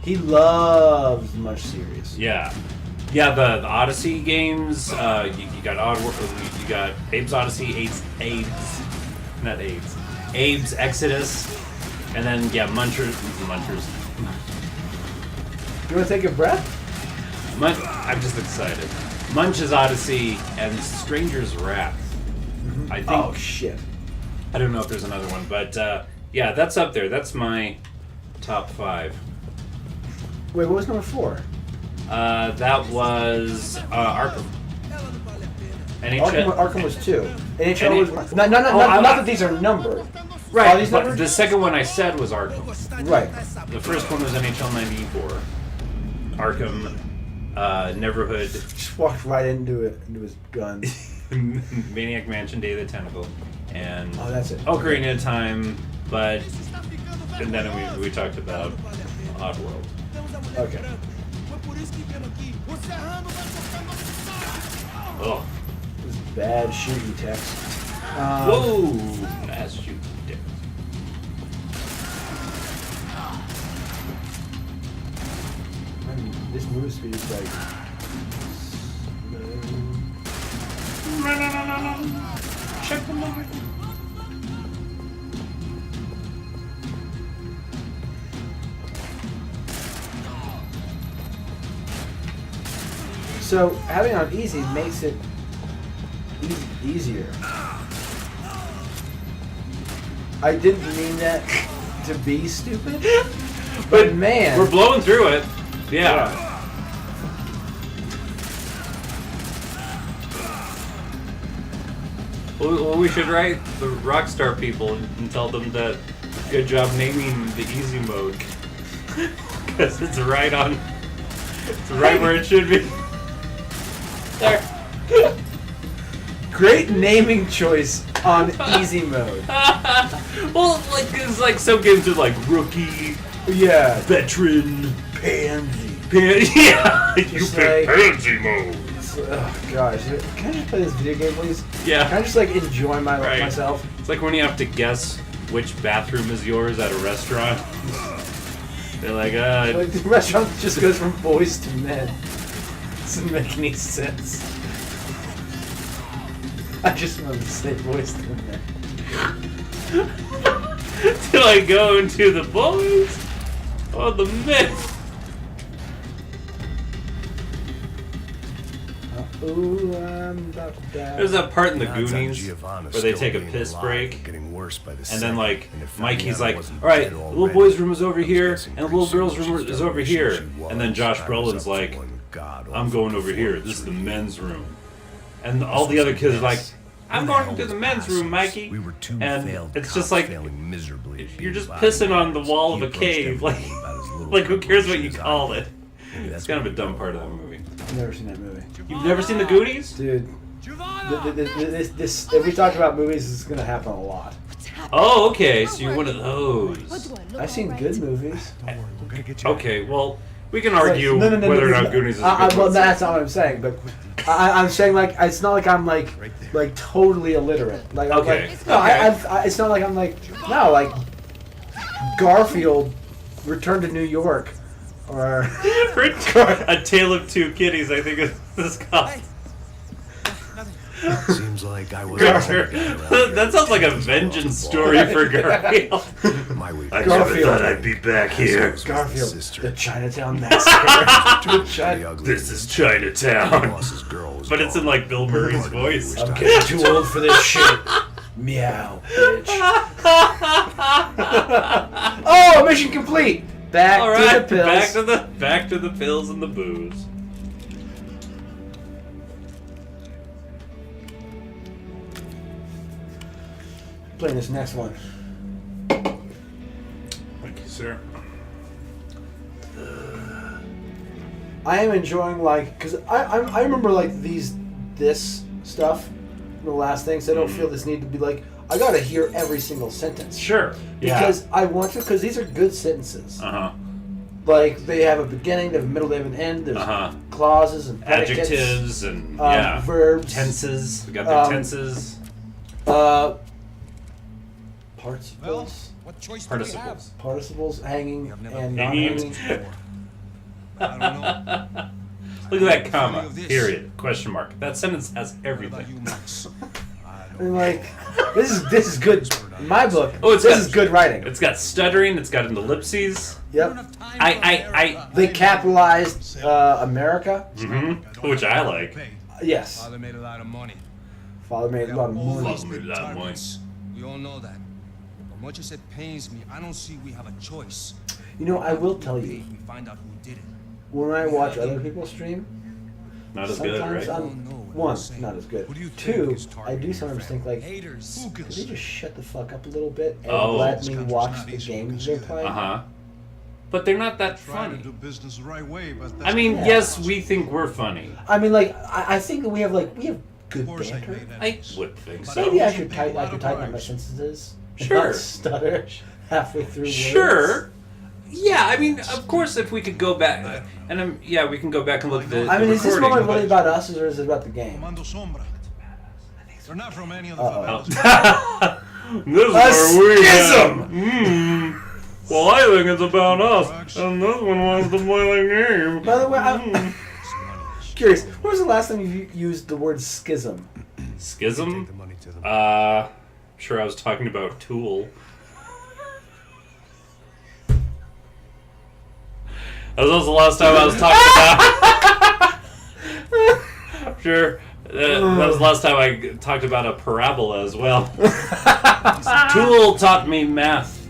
He loves Munch series. Yeah. Yeah, the Odyssey games, you got Oddworld, you got Abe's Odyssey, Abe's Exodus, and then, yeah, Munchers. You want to take a breath? I'm just excited. Munch's Odyssey and Stranger's Wrath. I think. Oh, shit. I don't know if there's another one, but yeah, that's up there. That's my top 5. Wait, what was number 4? That was Arkham. Arkham was 2. NHL NH was... Not that these are numbered. Right, Are these but numbered? the second one I said was Arkham. Right. The first one was NHL 94. Arkham, Neverhood, Just walked right into his gun. Maniac Mansion, Day of the Tentacle, and Oh, that's it. Ocarina of Time, and then we talked about Oddworld. Okay. Oh, This is bad shooting text. whoa, nice shoot. This move speed is like... Check the movie. So, having it on easy makes it easier. I didn't mean that to be stupid, but man... We're blowing through it. Yeah. Well, we should write the Rockstar people and tell them that good job naming the easy mode. Because it's right on. It's right where it should be. There. Great naming choice on easy mode. Well, like, it's like some games are like rookie, Yeah. veteran, Pansy. yeah. You Just pick like- pansy mode. Oh gosh. Can I just play this video game, please? Yeah. Can I just like enjoy Right. myself? It's like when you have to guess which bathroom is yours at a restaurant. They're like, Like the restaurant just goes from boys to men. Doesn't make any sense. I just wanted to say boys to men. do I go into the boys or the men? Ooh, I'm about to die. There's that part in the Odds on Goonies Giovanna where they still take a being piss alive break, and getting worse by the and then second, like and if Mikey's Fabiana like, wasn't all right, dead the little already, boy's room is over I was here, guessing and the pretty little girl's soon room she's is done over wishing here, she and then was. Josh I was Brolin's up to like, one god I'm awful going over here. This is the performance men's routine. room, and all the other kids are like, I'm Who the going hell to the was men's room, assholes? Mikey. We were two And failed it's cops just like, failing miserably at you're being just pissing on the wall of He a approached cave, like, everything about as little like who cares what you preparation as I call did. it? Maybe It's that's kind of what a we dumb got part of that wrong. movie. I've never seen that movie. You've never seen the Goonies? Dude, Giovanna! this if we talk about movies, this is gonna happen a lot. Oh, okay, so you're one of those. I've seen good movies. Okay, well, we can argue No, whether or not Goonies is a good well, one. that's not what I'm saying, but I'm saying like it's not like I'm like totally illiterate. Like I'm Okay. like no, it's not like I'm like no like Garfield, Return to New York, or A Tale of Two Kitties, I think is this called. Seems like I was the That sounds like a vengeance story for Garfield. My week. I never never thought thought I'd be back here. Garfield, Sister. the Chinatown Massacre. Pretty ugly. This is Chinatown. Boss's girl was But it's in gone. like Bill Murray's voice. I'm getting too old for this shit. Meow, bitch. Oh, mission complete. Back All to right, the pills. back to the pills and the booze. Playing this next one. Thank you, sir. I am enjoying because I remember this stuff from the last thing, so I don't feel this need to be I gotta hear every single sentence. Sure. Yeah. Because I want to, because these are good sentences. They have a beginning, they have a middle, they have an end. There's clauses and predicates, adjectives and verbs, tenses. We got the tenses. Participles. What choice Participles. Participles, hanging have never and Hanging. non-hanging. I don't know. Look at that comma. Period. Question mark. That sentence has What everything. about you, Max? And this is good. In my book, Oh, this is good writing. It's got stuttering. It's got an ellipses. Yep. I They capitalized America. which I like. Yes. Father made a lot of money. Father made a lot of money. Love me that one. We all know that. But much as it pains me, I don't see we have a choice. You know, I will tell you, We find out who did it. when I watch other people stream, Not as good, sometimes right? one, not as good. Two, I do sometimes think Haters. could they just shut the fuck up a little bit and Oh. let me watch the games they play? But they're not that Trying to funny. do business the right way, but I mean, Yeah. yes, we think we're funny. I mean, I think that we have good Of course I banter. made that. I would think Maybe so. I should tighten up my sentences. and Sure. not stutter halfway through words. Sure. Yeah, I mean, of course, if we could go back, and we can go back and look at the I mean, the is this recording, moment really but- about us, or is it about the game? Comando Sombra. They're not from any of the Uh-oh. favelas. This is A where we schism! have. Well, I think it's about us, and this one wants to play the game. By the way, I'm curious. When was the last time you used the word schism? Schism? The money to them. Sure, I was talking about Tool. That was also the last time I was talking about. Sure. That was the last time I talked about a parabola as well. Tool taught me math.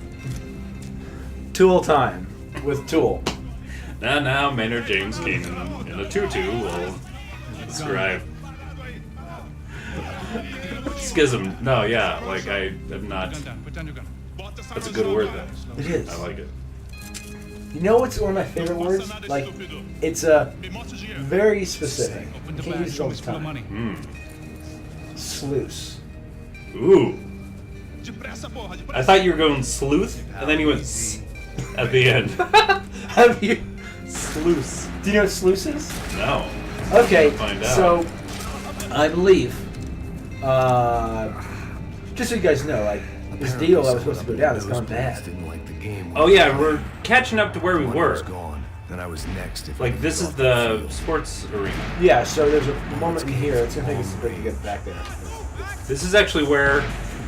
Tool time with Tool. Now Maynard James Keenan in a tutu will describe schism. No, yeah, I am not. Put down your gun. That's a good word, though. It is. I like it. You know what's one of my favorite words? It's very specific. Open You the can't bag, use it show all me the full of time. money. Sluice. Ooh. I thought you were going sleuth, and then you went at the end. Have you? Sluice. Do you know what sluice is? No. Okay, Find out. so I believe, just so you guys know, this deal that was supposed to go down has gone bad. Didn't like the game. Oh yeah, we're catching up to where we Money was were. gone. Then I was next. If Like, this is the sports arena. Yeah, so there's a moment in here. It's gonna take us a bit to get back there. This is actually where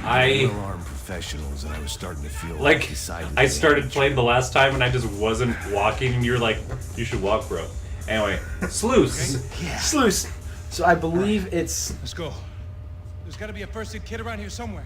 I well-armed professionals, and I was starting to feel decidedly I started dangerous. playing the last time and I just wasn't walking, and you're like, you should walk, bro. Anyway, sluice. Sluice. So I believe it's. Let's go. There's got to be a first aid kit around here somewhere.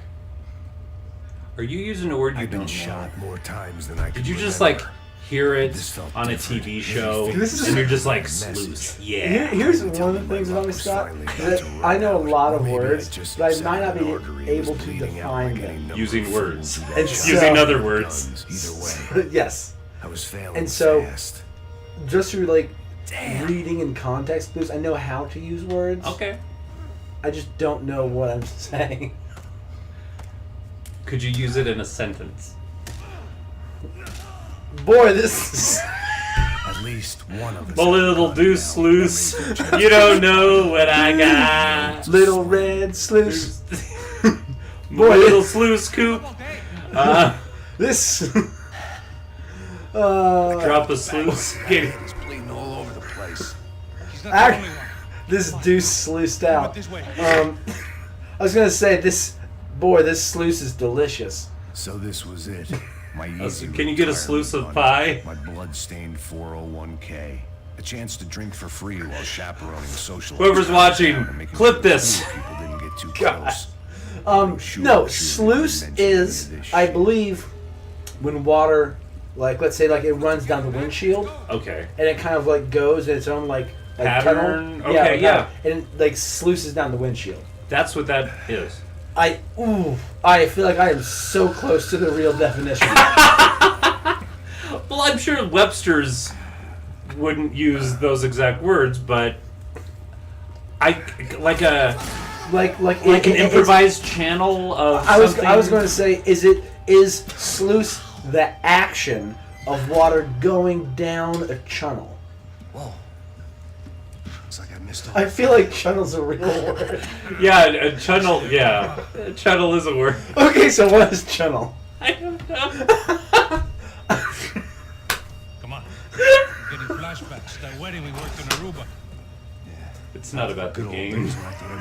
Are you using a word you I've been don't know? shot more times than I could Did you just remember. hear it This felt on a different. TV show, This is- and you're just like, Message. sluice? Yeah. Here's one of the things about me, Scott. That I know a lot of words, but I might not be able to define them. Using words. And so- Using other words. Either way, Yes. I was failing And so- fast. Just through reading and context clues, I know how to use words. Okay. I just don't know what I'm saying. Could you use it in a sentence? Boy, this is. At least one of us. My little deuce sluice, you don't know what I got. Little red sluice. My Boy, little sluice coop. This. Drop a sluice. It's bleeding all over the place. He's not the only one. This deuce sluiced out. This way. I was gonna say this. Boy, this sluice is delicious. So this was it. My easy Can you get a retirement sluice of money, pie? My blood-stained 401k. A chance to drink for free while chaperoning social. Whoever's watching, and making clip sure this. People didn't get too God. close. No, sluice is, I believe, when water, let's say, it runs down the windshield, Okay. and it kind of goes in its own Pattern? tunnel. Okay, yeah. And it sluices down the windshield. That's what that is. I feel like I am so close to the real definition. Well, I'm sure Webster's wouldn't use those exact words, but like an improvised channel of something. I was going to say, is sluice the action of water going down a channel? Whoa. Looks like I missed all. I feel like channel's a real word. Yeah, a channel. Yeah, a channel is a word. Okay, so what is channel? I don't know. Come on. I'm getting flashbacks. That wedding we worked in Aruba. It's not about the Good old game. days when I thought I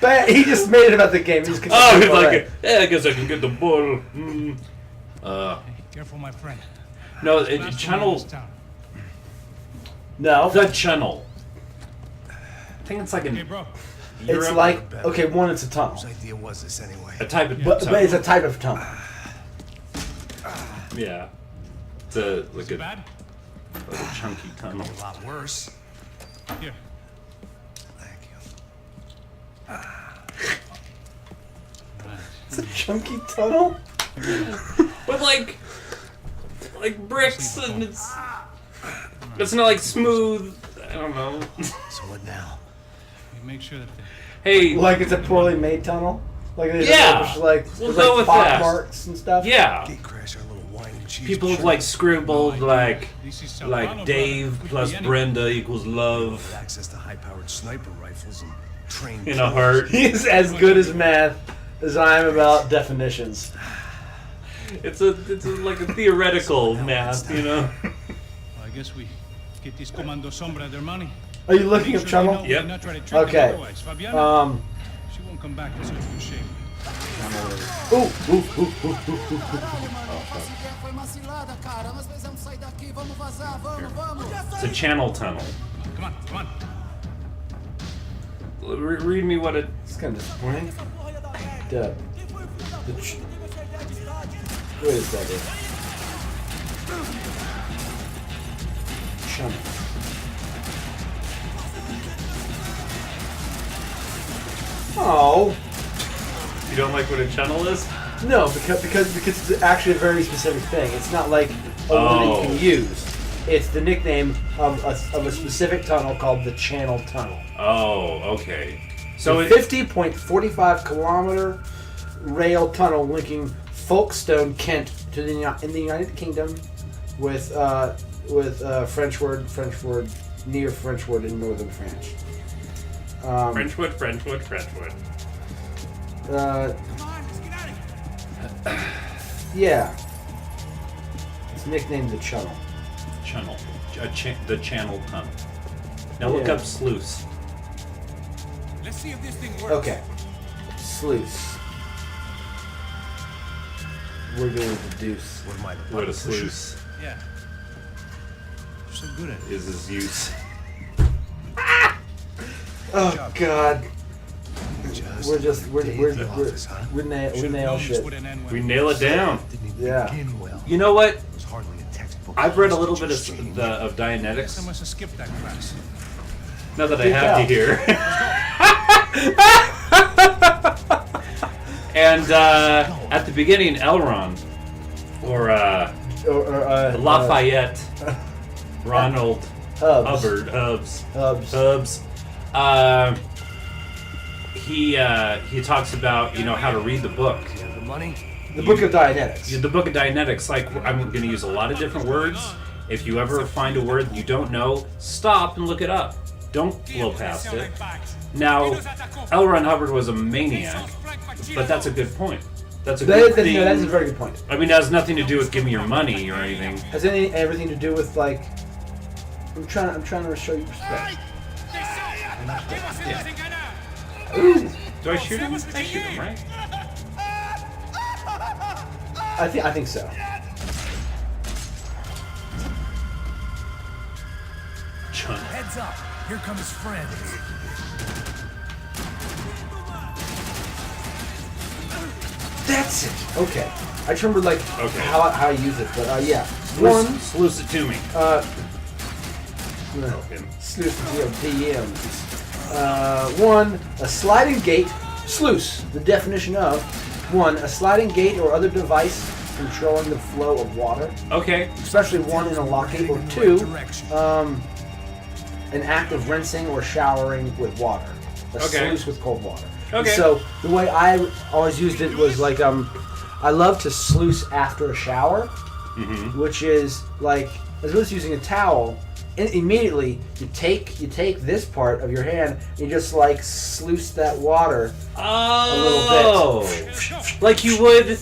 might have. He just made it about the game. He's Oh, he's like, yeah, I guess I can get the ball. Hey, careful, my friend. No, Last one in channel. this town. No. The channel. I think it's like Hey, an. bro. It's Europe- like, okay, one, it's a tunnel. Whose idea was this anyway? a type of. But tunnel. it's a type of tunnel. Yeah. It's a Is it bad? like a chunky tunnel. A lot worse. Here. Thank you. It's a chunky tunnel? With like bricks and it's not like smooth. I don't know. So what now? You make sure that the Hey, Like it's a poorly made tunnel? Like there's Yeah. there's We'll there's go like with pot that. marks and stuff? yeah. Gate crash, our little wine and cheese. People have machine. like scribbled like this is Salvano, like Dave brother. plus Could be Brenda equals With love access to high-powered sniper rifles and trained in a heart. He's as good as math as I am about definitions. It's like a theoretical math, you know. Well, I guess we get this Comando Sombra their money. Are you looking Make up sure they channel? know we Yep. did not try to trick them Okay. otherwise. Fabiana, Um. she won't come back in such good shape. It's a channel tunnel. Come on, come on. Read me what it. It's kind of disappointing. Wait a second. Channel. Oh. You don't like what a channel is? No, because it's actually a very specific thing. It's not like a word that you can use. It's the nickname of a specific tunnel called the Channel Tunnel. Oh, okay. So a 50.45 kilometer rail tunnel linking Folkestone, Kent, to in the United Kingdom, with French word near French word in northern France. Frenchwood. Yeah. It's nicknamed the Channel. Channel. The channel tunnel. Now look Yeah. up sluice. Let's see if this thing works. Okay. Sluice. We're going to deduce. What am I? The What a button pusher? sluice Yeah. You're so good at it. is his use. Oh God. Just We're the office, huh? we Should've nail known this shit. wouldn't end well. We nail it down. Didn't even Yeah. begin well. You know what? It was hardly a textbook. I've read a little bit Just of strange. of Guess I Dianetics. must have skipped that class. Now that I Good have you job. here. And at the beginning, Elron, or Lafayette, Ronald Hubs. Hubs. He talks about how to read the book. You have the money? The Book of Dianetics. The book of Dianetics. Like I'm going to use a lot of different words. If you ever find a word that you don't know, stop and look it up. Don't blow past it. Now, L. Ron Hubbard was a maniac, but that's a good point. That's a good thing. That's a very good point. I mean, it has nothing to do with give me your money or anything. Has everything to do with like? I'm trying to show you respect. Ooh, Do I shoot him? I shoot him, right? I think so. Chunk. Heads up. Here come his friends. That's it. Okay. I just remember like Okay. how I use it, but yeah. One. Sluice it to me. Him. Sluice DMs. One, a sliding gate. Sluice. The definition of one, a sliding gate or other device controlling the flow of water, Okay. especially one in a locket, or two, an act of rinsing or showering with water. A Okay. sluice with cold water. Okay. So the way I always used it was like I love to sluice after a shower, which is like as opposed to using a towel. Immediately you take this part of your hand and you just like sluice that water a little bit, like you would,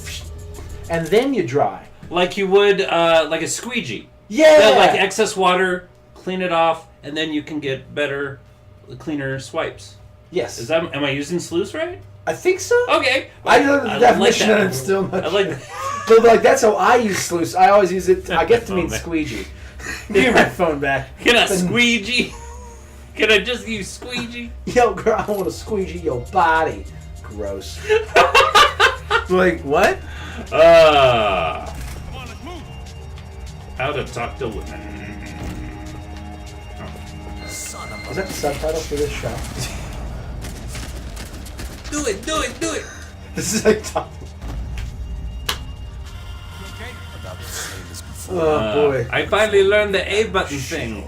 and then you dry. like a squeegee. Yeah. That, like excess water, clean it off, and then you can get better, cleaner swipes. Yes. Am I using sluice right? I think so. Okay. I know the definition like that. and it's still much. I like that. But like that's how I use sluice. I always use it. I get to mean Oh, man. squeegee. Give me my phone back. Can I squeegee? Can I just use squeegee? Yo, girl, I want to squeegee your body. Gross. Like what? Come on, let's move. How to talk to women. Is that the subtitle for this show? Do it, do it, do it. This is like top. Okay? Oh boy. I finally learned the A button thing.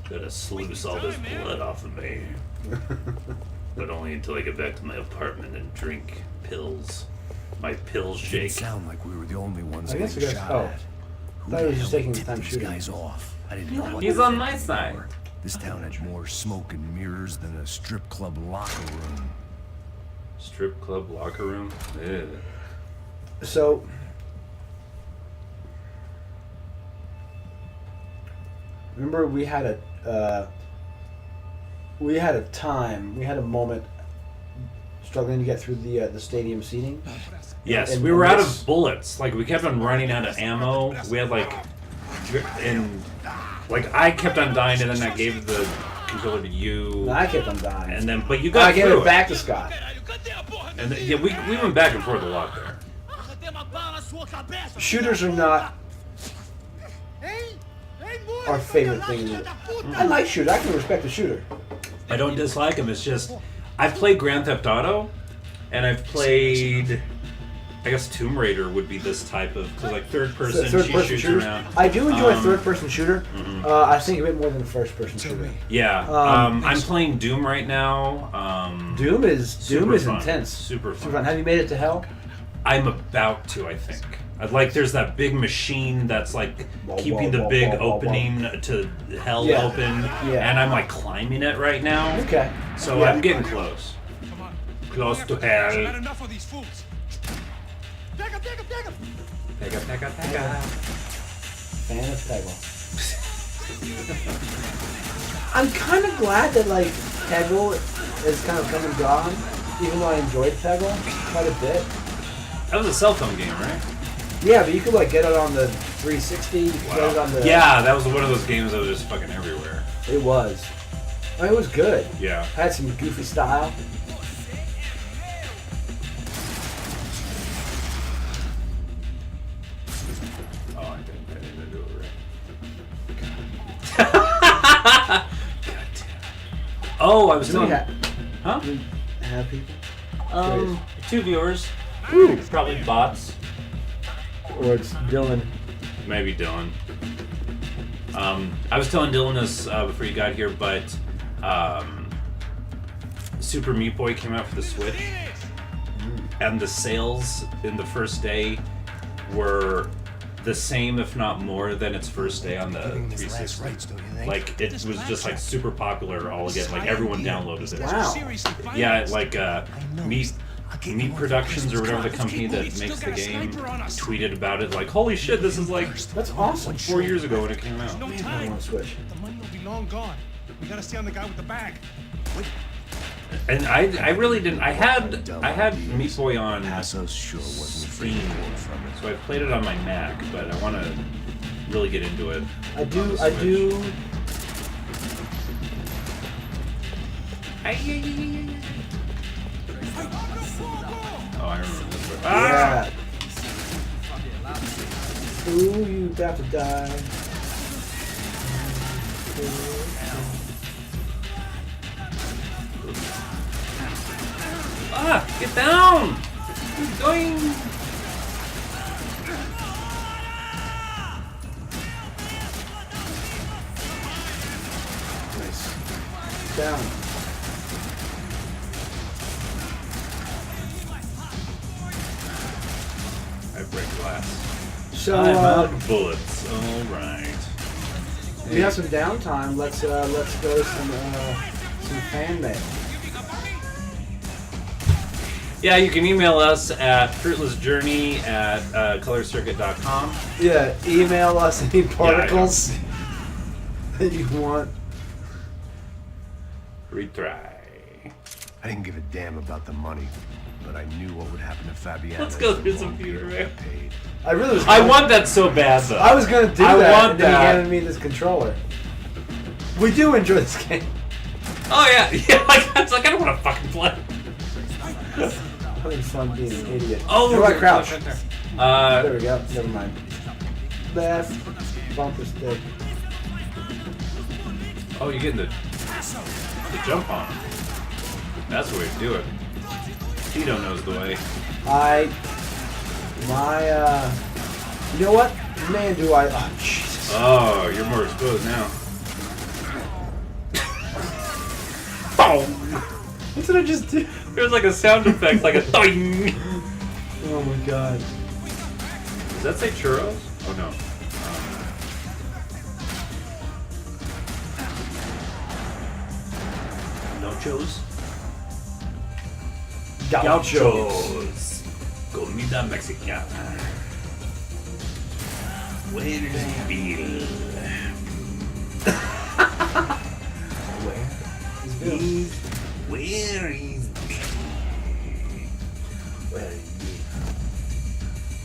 Gotta sluice all this blood off of me. But only until I get back to my apartment and drink pills. My pills Didn't shake. sound like we were the only ones I guess getting we got- shot oh. at. Who Thought he the was just hell taking tipped time these shooting. guys off? I didn't know what He's they on were my for. side. This town had more smoke and mirrors than a strip club locker room. Strip club locker room? Ew. So. Remember, we had a moment struggling to get through the stadium seating. Yes, And- we were and out this- of bullets. Like, we kept on running out of ammo. We had, like... And... Like, I kept on dying, and then I gave the controller to you. And I kept on dying. And then... But you I got gave through it back to Scott. And then, yeah, we went back and forth a lot there. Shooters are not our favorite thing. I like shooters. I can respect a shooter. I don't dislike him. It's just... I've played Grand Theft Auto, and I've played... I guess Tomb Raider would be this type of... Cause like third-person, she Third-person shoots shooters. around. I do enjoy a third-person shooter. I think a bit more than a first-person shooter. Yeah. I'm playing Doom right now. Doom is fun. intense. Super fun. Super fun. Have you made it to hell? I'm about to, I think. Like, there's that big machine that's like keeping the big opening to hell Yeah. open, Yeah. and I'm like climbing it right now. Okay. So Yeah. I'm getting close. Come on. Close to Not hell. enough of these fools. Take him, take him, take him. Pega, pega, pega. Fan of Peggle. I'm kind of glad that like Peggle is kind of come and gone, even though I enjoyed Peggle quite a bit. That was a cell phone game, right? Yeah, but you could like get it on the 360. You could get it on the. Yeah, that was one of those games that was just fucking everywhere. It was. I mean, it was good. Yeah. Had some goofy style. Oh, I didn't do it right. God damn it. Oh, I was Do we telling. Huh? have people? 2 viewers. Probably bots. Or it's Dylan. Maybe Dylan. I was telling Dylan this before you got here, but Super Meat Boy came out for the Switch, and the sales in the first day were the same, if not more, than its first day on the 360. Like, it was just like super popular all again. Like, everyone downloaded it. Wow. Yeah, like Meat Productions or whatever the company that makes the game tweeted about it. Like, holy shit, this is like That's awesome. 4 years ago when it came out. No I time. want to switch. The money will be long gone. We gotta stay on the guy with the bag. And I really didn't. I had Meat Boy on Passos sure wasn't afraid Steam, to go from it. so I played it on my Mac, but I want to really get into it. I on do. the I Switch. do. Oh, I remember this one. Yeah. Ooh, you about to die. Ah, get down! Doing. Nice. Down. I break glass. So I'm out of bullets. All right. we have some downtime. Let's go to some fan mail. Yeah, you can email us at fruitlessjourney@colorcircuit.com. Yeah, email us any particles that you want. Retry. I didn't give a damn about the money, but I knew what would happen to Fabiana. Let's go if through the some loan Peter Peter Ray. got paid. I really was. I want that so bad, though. I was gonna do I that, want and then that. he handed me this controller. We do enjoy this game. Oh, yeah. Yeah, like, I was like, I don't want to fucking play. Having fun being an idiot. Oh, How do I crouch? right there. There we go. Never mind. Left bumper stick. Oh, you're getting the jump on. That's the way to do it. Tito knows the way. You know what? Man, do I. Oh, Jesus. Oh, you're more exposed now. Boom! What did I just do? There's like a sound effect, like a doing. Oh my god. Does that say churros? Oh no. Nachos? Gauchos. Comida mexicana. Where's Bill? Where is Bill? Where is Bill?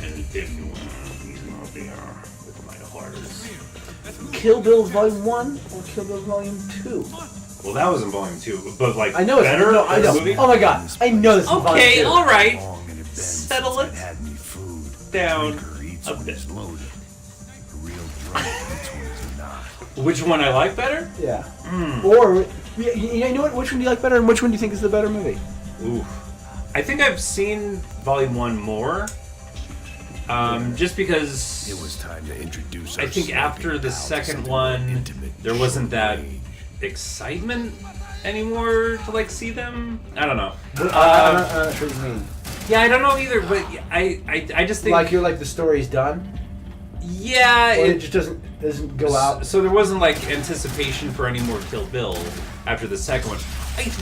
And everyone is not there with my horse. Kill Bill Volume 1 or Kill Bill Volume 2? Well, that was in Volume 2, but like I know it's better. no, I know. Movie? Oh my god, I know this is Volume 2. Okay, all right. Long and it bends Settle since it I'd had any food. down Drinker eats a when bit. he's loaded. A real drunk eats when he's not. Which one I like better? Yeah. Or, you know what? Which one do you like better, and which one do you think is the better movie? Ooh, I think I've seen Volume 1 more. Just because It was time to introduce I think after the second one, there wasn't that excitement anymore to like see them. I don't know. I'm not sure what you mean. Yeah, I don't know either. But I just think Like you're like the story's done, yeah, or it just doesn't go out. So there wasn't like anticipation for any more Kill Bill after the second one.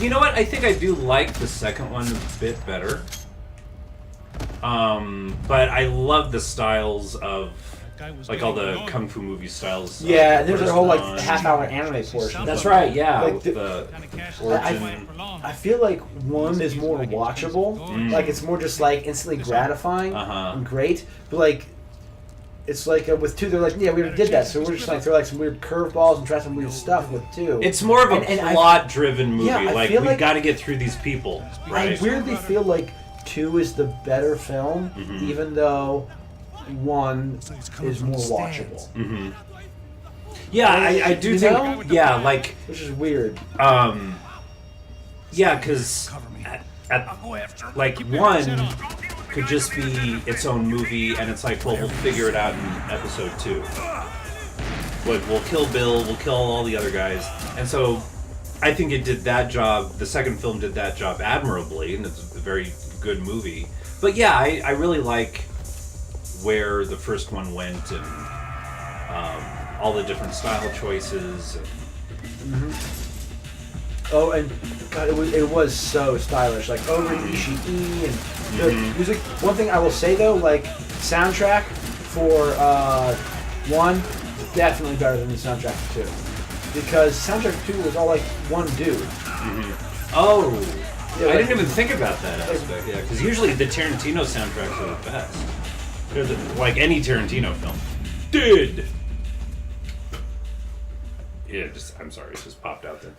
You know what? I think I do like the second one a bit better. But I love the styles of like all the kung fu movie styles. Yeah, and there's a whole like First One. half-hour anime portion. That's right. Yeah, Like with the- the origin. I feel like one is more watchable. Like it's more just like instantly gratifying Uh-huh. and great. But like, it's like with 2, they're like, yeah, we already did that, so we're just like throw like some weird curveballs and try some weird stuff with 2. It's more of a And I- plot-driven movie. Yeah, I like feel we've like- got to get through these people, right? I weirdly feel like 2 is the better film, even though 1 is more watchable. Yeah, I do You think. know? Yeah, like Which is weird. yeah, because like 1 could just be its own movie, and it's like, well, we'll figure it out in episode 2. Like, we'll kill Bill, we'll kill all the other guys, and so I think it did that job. The second film did that job admirably, and it's a very good movie. But yeah, I really like where the first one went, and all the different style choices. And, Oh, and God, it was so stylish. Like over Ishii and the music. One thing I will say though, like soundtrack for 1 is definitely better than the soundtrack for 2, because soundtrack 2 was all like one dude. Oh, Yeah, I like- didn't even think about that aspect. Yeah, because usually the Tarantino soundtracks are the best. They're like any Tarantino film. Did. Yeah, I'm sorry, it just popped out there.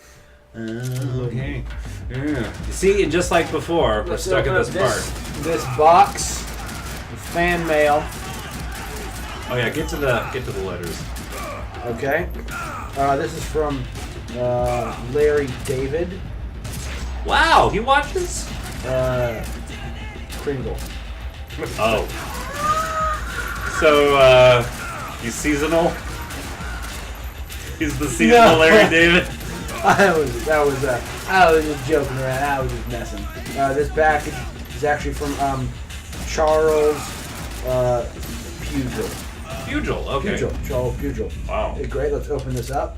Okay. Yeah. You see, and just like before, we're Let's stuck at open this up part. This box of fan mail. Oh yeah, get to the letters. Okay. This is from Larry David. Wow, he watches. Kringle. Oh. So, he's seasonal? He's the seasonal Larry David? I was just joking around. I was just messing. This package is actually from Charles Pugil. Pugil, okay. Charles Pugil. Wow. Okay, great. Let's open this up.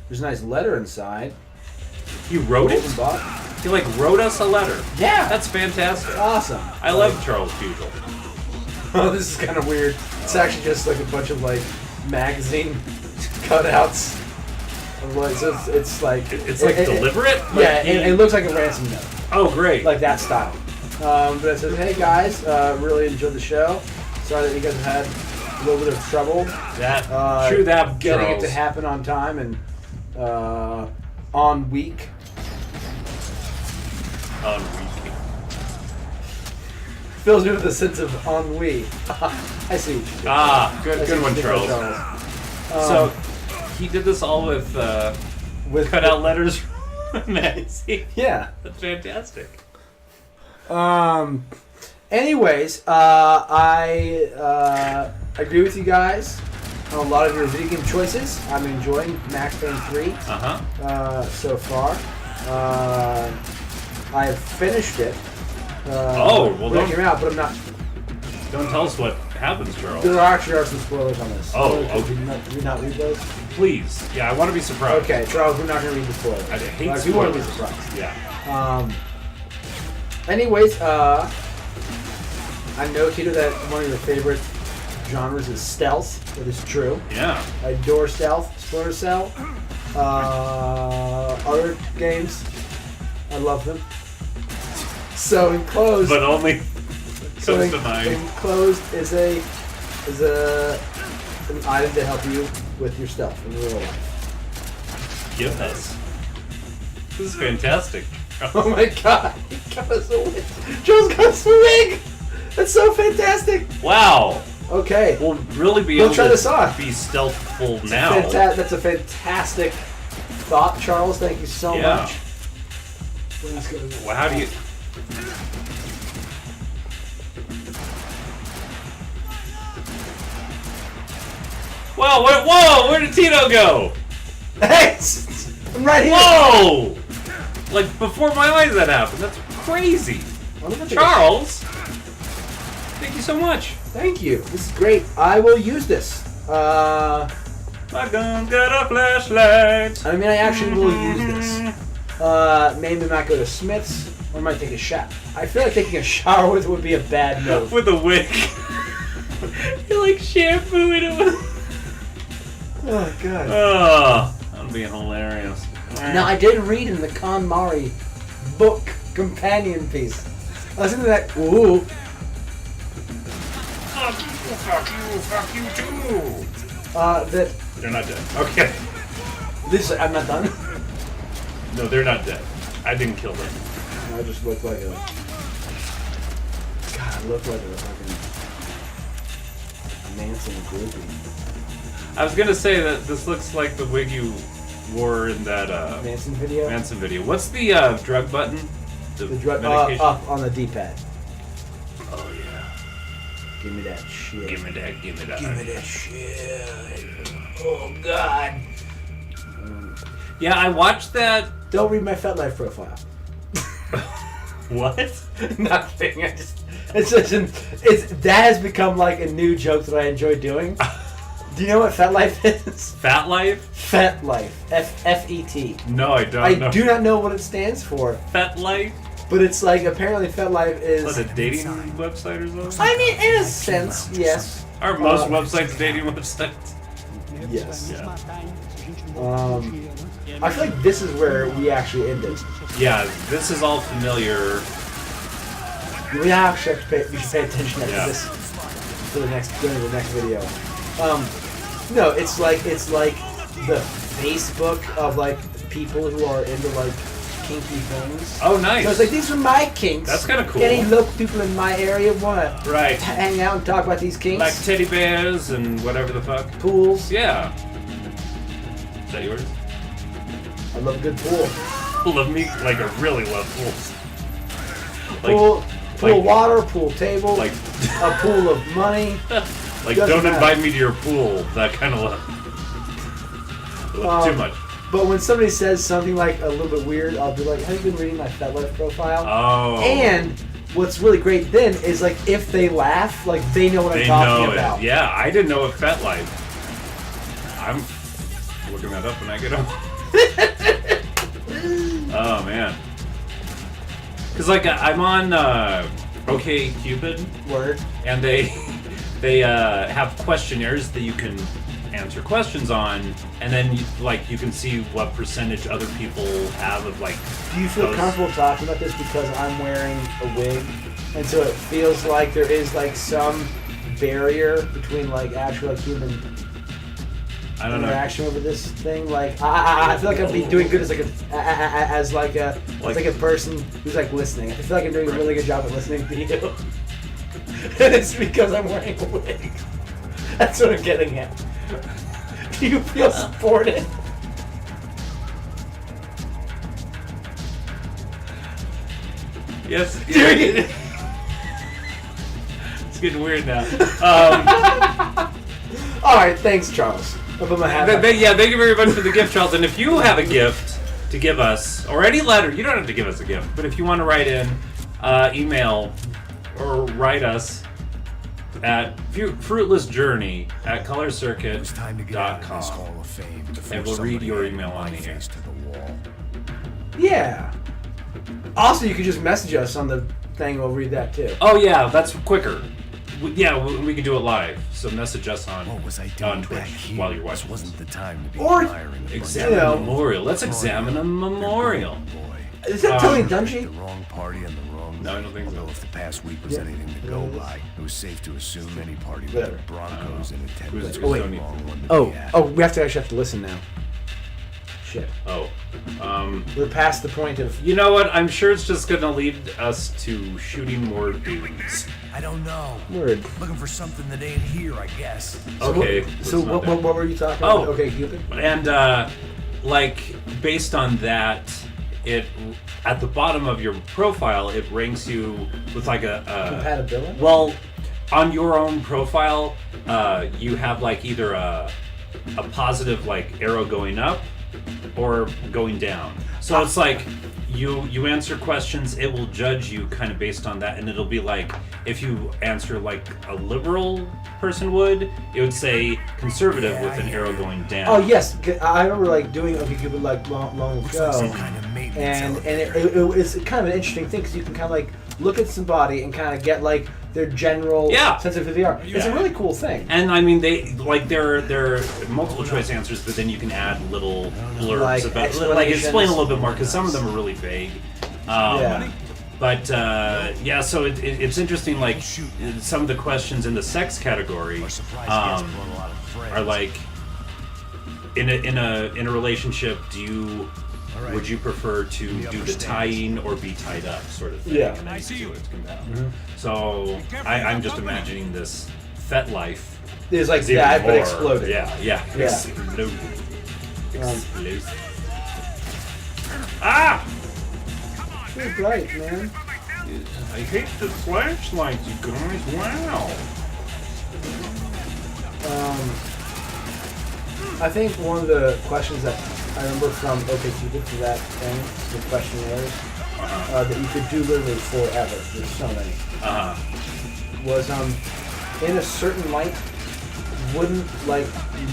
There's a nice letter inside. He wrote it? Open box. He like wrote us a letter. Yeah. That's fantastic. Awesome. I love Charles Pugil. Oh, this is kind of weird. It's actually just like a bunch of like magazine cutouts. Of like, so it's like It's like deliberate? Yeah, Like it looks like a ransom note. Oh, great. Like that style. But it says, "Hey guys, really enjoyed the show. Sorry that you guys have had a little bit of trouble That, true that, getting Charles. it to happen on time and on week." On week. Fills me with a sense of ennui. I see. Ah, I good see one, what you did there, Charles. Charles. So, he did this all with cutout letters from a magazine. Yeah. That's fantastic. Anyways, I agree with you guys on a lot of your video game choices. I'm enjoying Max Payne 3 so far. I have finished it. Well, when it came out, but I'm not. Don't tell us what happens, Charles. There actually are some spoilers on this. Oh, Did okay. you not read those? Please. Yeah, I want to be surprised. Okay, Charles, we're not going to read the spoilers. I hate Like, we want to be spoilers. surprised. Yeah. Anyways, I know, Tito, that one of your favorite genres is stealth. It is true. Yeah. I adore stealth, Splinter Cell. Other games, I love them. So enclosed. But only so comes to mind. enclosed is an item to help you with your stealth in real life. Give us. This is fantastic. Oh my god! He got us a wig. Joe's got us a wig. That's so fantastic. Wow. Okay. We'll really be We'll able try to this on. be stealthful That's now. That's a fantastic thought, Charles. Thank you so Yeah. much. Let's go. Well, how do you... Whoa, whoa, where did Tito go? Hey, I'm right here. Whoa! Like, before my eyes that happened. That's crazy. Charles! Thank you so much. Thank you. This is great. I will use this. My gun got a flashlight. I mean, I actually will use this. Maybe not go to Smith's, or might take a shower. I feel like taking a shower with would be a bad move. With a wig. You're like shampooing it with... Oh, God. Oh, I'm being hilarious. Now, I did read in the KonMari book companion piece. I was into that. Ooh. Fuck you too. That. They're not dead. Okay. This. I'm not done. No, they're not dead. I didn't kill them. I just look like a. God, I look like a fucking Manson groupie. I was gonna say that this looks like the wig you wore in that Manson video. Manson video. What's the drug button? The drug medication? up on the D-pad. Oh yeah. Give me that shit. Give me that. Give me that. Give me that shit. Oh God. Yeah, I watched that. Don't read my FetLife profile. What? Nothing. It's that has become like a new joke that I enjoy doing. Do you know what FetLife is? Fat Life? FetLife. F-E-T. No, I don't I know. do not know what it stands for. Fat Life? But it's like, apparently FetLife is... What, a dating website or something? I mean, in a sense, yes. Are most websites dating websites? Yes. Yeah. I feel like this is where we actually ended. Yeah, this is all familiar. We actually have to we should pay attention after Yeah. this for the next video. No, it's like the Facebook of like people who are into like kinky things. Oh, nice. So it's like, these are my kinks. That's kind of cool. Any local people in my area want to Right. hang out and talk about these kinks. Like teddy bears and whatever the fuck. Pools. Yeah. Is that yours? I love a good pool. Love me like I really love pools. Like, Pool. Pool water, pool table, like a pool of money. like Doesn't don't matter. invite me to your pool. That kind of too much. But when somebody says something like a little bit weird, I'll be like, "Have you been reading my FetLife profile?" Oh. And what's really great then is like if they laugh, like they know what I'm They talking know about. it. Yeah, I didn't know it FetLife. I'm looking that up when I get home. Oh man. Cause like I'm on OkCupid. Word. And they have questionnaires that you can answer questions on, and then you can see what percentage other people have of like. Do you feel those- comfortable talking about this because I'm wearing a wig, and so it feels like there is like some barrier between like actual like human I don't know. interaction over this thing? Like I feel like I'd be doing good as like a person who's like listening. I feel like I'm doing a really good job at listening to you. And it's because I'm wearing a wig. That's what I'm getting at. Do you feel supported? Yes. It's getting weird now. All right, thanks, Charles. I'll put my hat back. Yeah, thank you very much for the gift, Charles. And if you have a gift to give us, or any letter, you don't have to give us a gift, but if you want to write in, email or write us at fruitlessjourney@colorcircuit.com, and we'll read your email on the air. Yeah. Also, you could just message us on the thing. We'll read that too. Oh yeah, that's quicker. Yeah, we can do it live. So message us on Twitch while you're watching. This wasn't the time to be Or examine a memorial. Let's examine a memorial. Is that Tony Dungy? The wrong party and the wrong. No, I don't think so. Although if the past week was anything to go by, it was safe to assume any party with the Broncos in attendance. Who's was the Tony? wrong one to Oh, be at. we actually have to listen now. Shit. Oh. We're past the point of. You know what? I'm sure it's just gonna lead us to shooting more dudes. I don't know. Word. Looking for something that ain't here, I guess. Okay. So let's not what were you talking Oh. about? Okay, Cupid. And like based on that, it at the bottom of your profile it ranks you with like a Compatibility? well, on your own profile, you have like either a positive like arrow going up or going down. So it's like you answer questions, it will judge you kind of based on that, and it'll be like if you answer like a liberal person would, it would say conservative with an arrow going down. Oh yes, I remember like doing OkCupid like long ago, Some kind of maintenance and elevator. it's kind of an interesting thing because you can kind of like look at somebody and kind of get like their general sense of who they are. It's a really cool thing. And I mean, they like there are multiple choice answers, but then you can add little blurbs Like about explanations. explain a little bit more because some of them are really vague. Yeah. But yeah, so it's interesting. Like some of the questions in the sex category are like in a relationship. Would you prefer to do the tying or be tied up, sort of thing? Yeah. And then see what it's come down. So I'm just imagining this FetLife. It's like is even that, but more- exploded. Yeah. Yeah. Exploded. Ah! You're bright, man. I hate the flashlight, you guys. Wow. I think one of the questions that I remember from OkCupid for that thing, the questionnaires, that you could do literally forever. There's so many. Was in a certain light, wouldn't like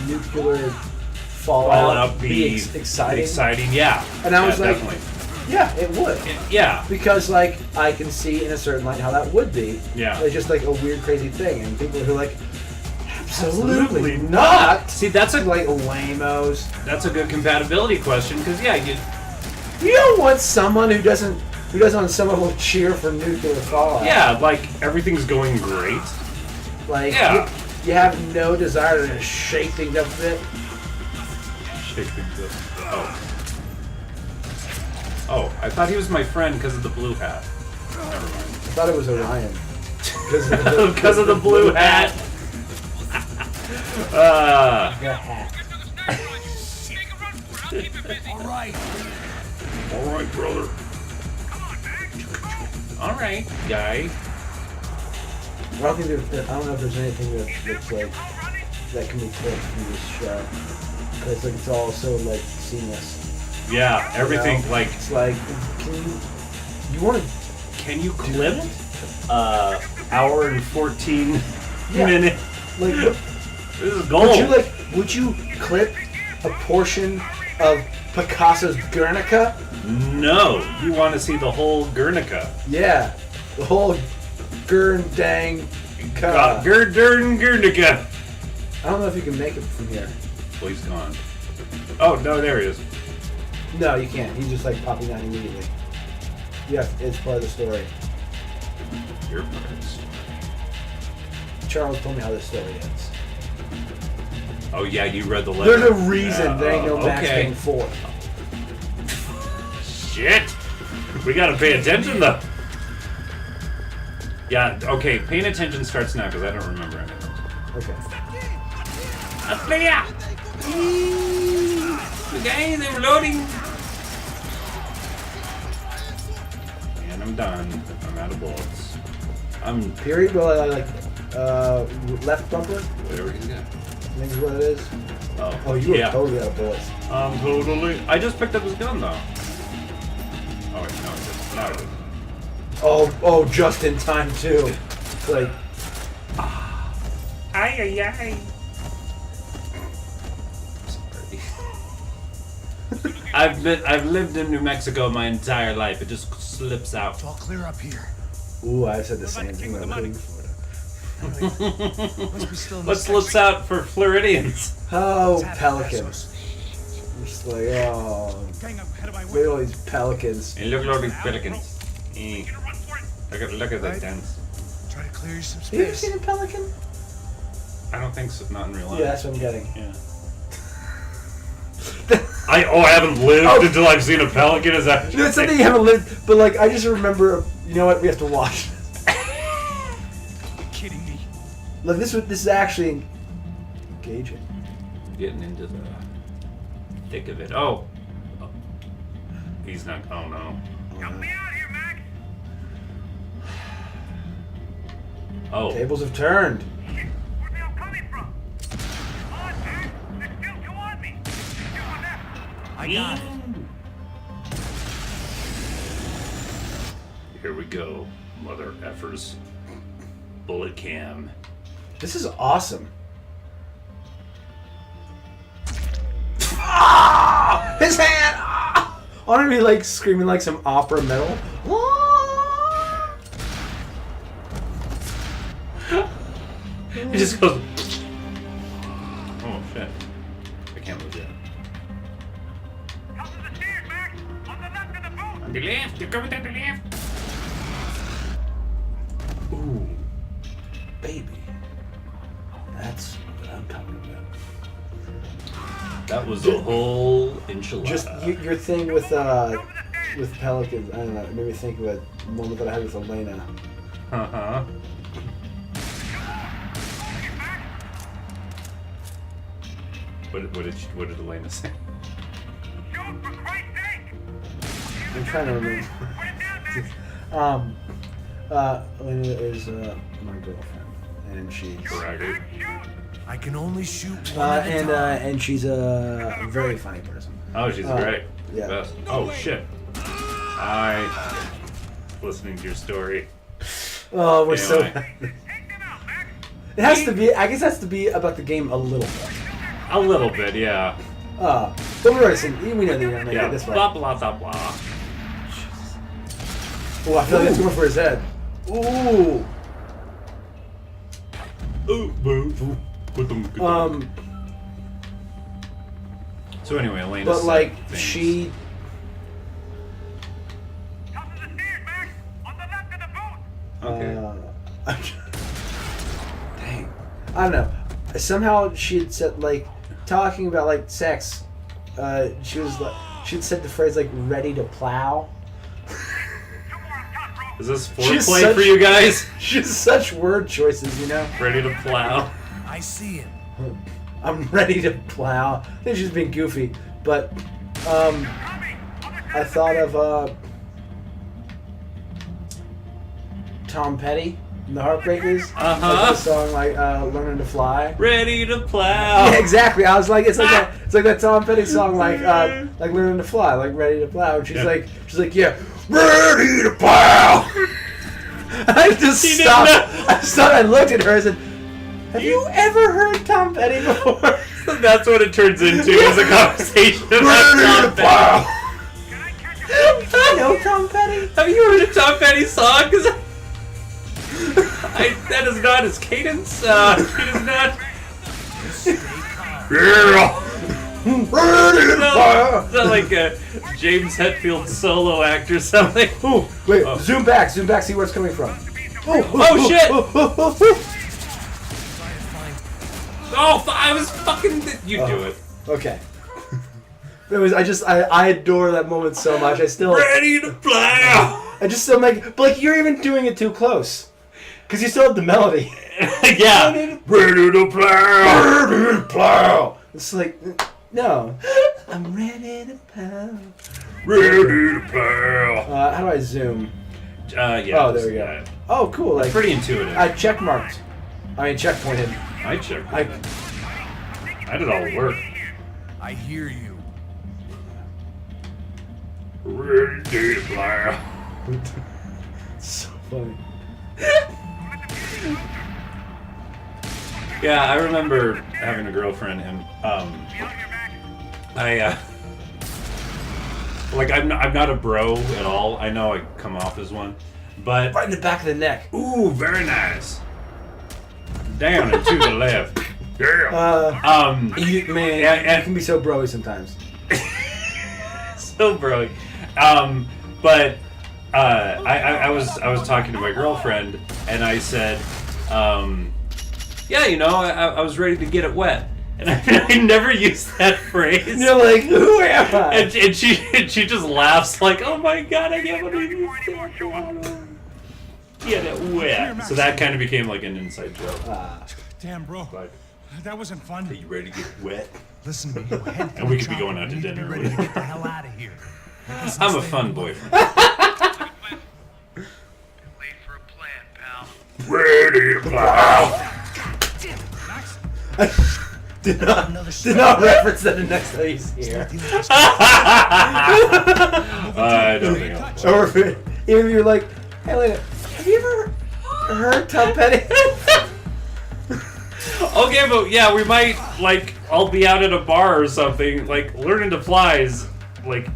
nuclear fallout be exciting? Exciting, yeah. And I was like, definitely. yeah, it would. Yeah. Because like I can see in a certain light how that would be. Yeah. It's just like a weird, crazy thing, and people who are like, absolutely not. See, that's like lame-os. That's a good compatibility question because yeah, You don't want someone who doesn't on some level cheer for nuclear fallout. yeah, like everything's going great. Like Yeah. you have no desire to shake things up a bit. Shake things up. Oh, I thought he was my friend because of the blue hat. Never mind. I thought it was Orion. Because of the blue hat. The hat. All right, brother. All right, guy. I don't think I don't know if there's anything that's like that can be clipped from this show. Because like it's all so like seamless. Yeah, everything You know? like. It's like, you want to? Can you clip? Hour and 14 Yeah. minutes. Like, This is gold. would you clip a portion of Picasso's Guernica? No, you want to see the whole Guernica. Yeah, the whole Guernica. Guernica. I don't know if you can make it from here. Well, he's gone. Oh no, there he is. No, you can't. He's just like popping out immediately. Yeah, it's part of the story. Your part of the story. Charles told me how this story ends. Oh yeah, you read the letter. There's a reason Yeah, there ain't no Max okay. Payne 4. Shit! We gotta pay attention though. Yeah, okay, paying attention starts now because I don't remember anything. Okay. Atlea! Guys, I'm loading! And I'm done. I'm out of bullets. I'm Period. Well, I like left bumper. whatever he's got. I think is what it is. Oh, Oh, you were yeah. totally out of bullets. I'm totally. I just picked up his gun though. Oh wait, no, it's not. Oh, just in time too. It's like, Ay, ay, ay. Sorry. I've lived in New Mexico my entire life. It just slips out. It's all clear up here. ooh, I said the same thing when I was in Florida. Must be still in What this slips out for Floridians? Oh, section. pelicans. Just like, oh, Gang up ahead of my look way. at all these pelicans. And look at all these pelicans. Eh. Look at the dance. Try to clear you some Have you ever space. seen a pelican? I don't think so. Not in real life. Yeah, that's what I'm getting. Yeah. I haven't lived Oh. until I've seen a pelican. Is that? You know, it's something you haven't lived, but like, I just remember, you know what, we have to watch. You're kidding me. Look, this is actually engaging. Getting into the thick of it. Oh. He's not. Oh no. Oh. Tables have turned. I got it. Here we go, mother effers. Bullet cam. This is awesome. Ah! His hand! Ah! I want to be like screaming like some opera metal. Ah! He just goes. Oh shit! I can't move yet. On the left, you're coming down the left. Ooh, baby, that's what I'm talking about. That was a whole enchilada. Just your thing with pelicans. I don't know. It made me think of a moment that I had with Elena. Uh-huh. What did Elena say? I'm trying to remember. Elena is my girlfriend, and she's Karate. I can only shoot one at a time. and she's a very funny person. Oh, she's great. yeah. Best. Oh shit. Listening to your story. Oh, we're so. Anyway. It has to be. I guess it has to be about the game a little bit. A little bit, yeah. But we're already saying, we know that you're gonna make Yeah. it this way. Blah blah blah blah. Oh, I feel like it's going for his head. Ooh. So anyway, Elena. But said like things. she. Okay. Dang. I don't know. Somehow she had said like talking about like sex. She was like she'd said the phrase like "ready to plow." Is this She's foreplay such- for you guys? She has such word choices, you know. Ready to plow? I see him. I'm ready to plow. I think she's being goofy, but I thought of Tom Petty and the Heartbreakers. Uh-huh. Like the song like "Learning to Fly." Ready to plow. Yeah, exactly. I was like, it's like that Tom Petty song, like "Learning to Fly," like "Ready to Plow." And she's like, yeah, ready to plow. I just stopped. I stopped. I looked at her. I said, "Have you ever heard Tom Petty before?" That's what it turns into, is a conversation about Tom Petty. I know Tom Petty. Have you heard a Tom Petty song? 'Cause that is not his cadence. It is not. It's not like a James Hetfield solo act or something. Ooh, wait, zoom back, see where it's coming from. Oh shit! Oh, I was fucking. You do it. Okay. It was. I adore that moment so much. I still. Ready to plow. I just still make. But like, you're even doing it too close. Because you still have the melody. Yeah. Ready to plow. Ready to plow. It's like, no. I'm ready to plow. Ready to plow. How do I zoom? Yeah. Oh, there we go. Oh, cool. Like, pretty intuitive. I checkmarked. I mean, checkpointed. I checked. I did all the work. I hear you. Ready to plow. So funny. Yeah, I remember having a girlfriend, and I'm not a bro at all. I know I come off as one, but Right in the back of the neck. ooh, very nice. Down and to the left. Yeah. Man, and- you can be so broy sometimes. So bro. But I was talking to my girlfriend, and I said, yeah, you know, I was ready to get it wet, and I never used that phrase. You're like, who am I? And she just laughs like, oh my god, I can't believe you said that. Get it wet. So that kind of became like an inside joke. Damn, bro. Like, That wasn't fun. are you ready to get wet? Listen to me. Your head And we could be going out to You need dinner. be ready to get the hell out of here. I'm a fun boyfriend. Wait for a plan, pal. Ready to plow. Did not reference that in next time he's here. I don't think I'll. Or even if you're like, hey, Lena, have you ever heard Tom Petty? Okay, but yeah, we might, like, I'll be out at a bar or something, like, Learning to Fly is, like,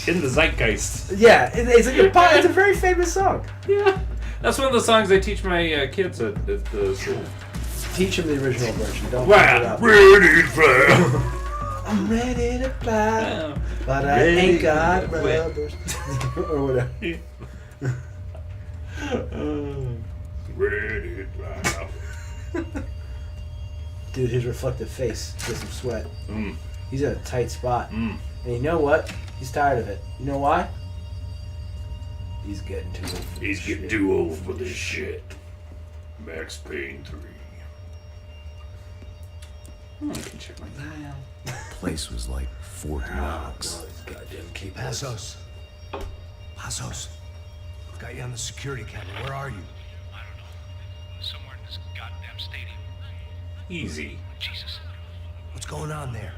in the zeitgeist. Yeah, it's a very famous song. Yeah. That's one of the songs I teach my kids at the school. Teach them the original version. Don't Wow. fuck it up. Ready to fly. I'm ready to fly, Wow. but I Ready ain't got to quit. rubbers. Or whatever. Ready to fly. Dude, his reflective face gets some sweat. Mm. He's in a tight spot. Mm. And you know what? He's tired of it. You know why? He's getting too old for He's this getting shit. too old for this shit. Max Payne 3. I can check my dial. Place was like Fort Knox. Oh, these goddamn keypads. Passos. Passos. Got you on the security camera. Where are you? I don't know. Somewhere in this goddamn stadium. Easy. Jesus. What's going on there? I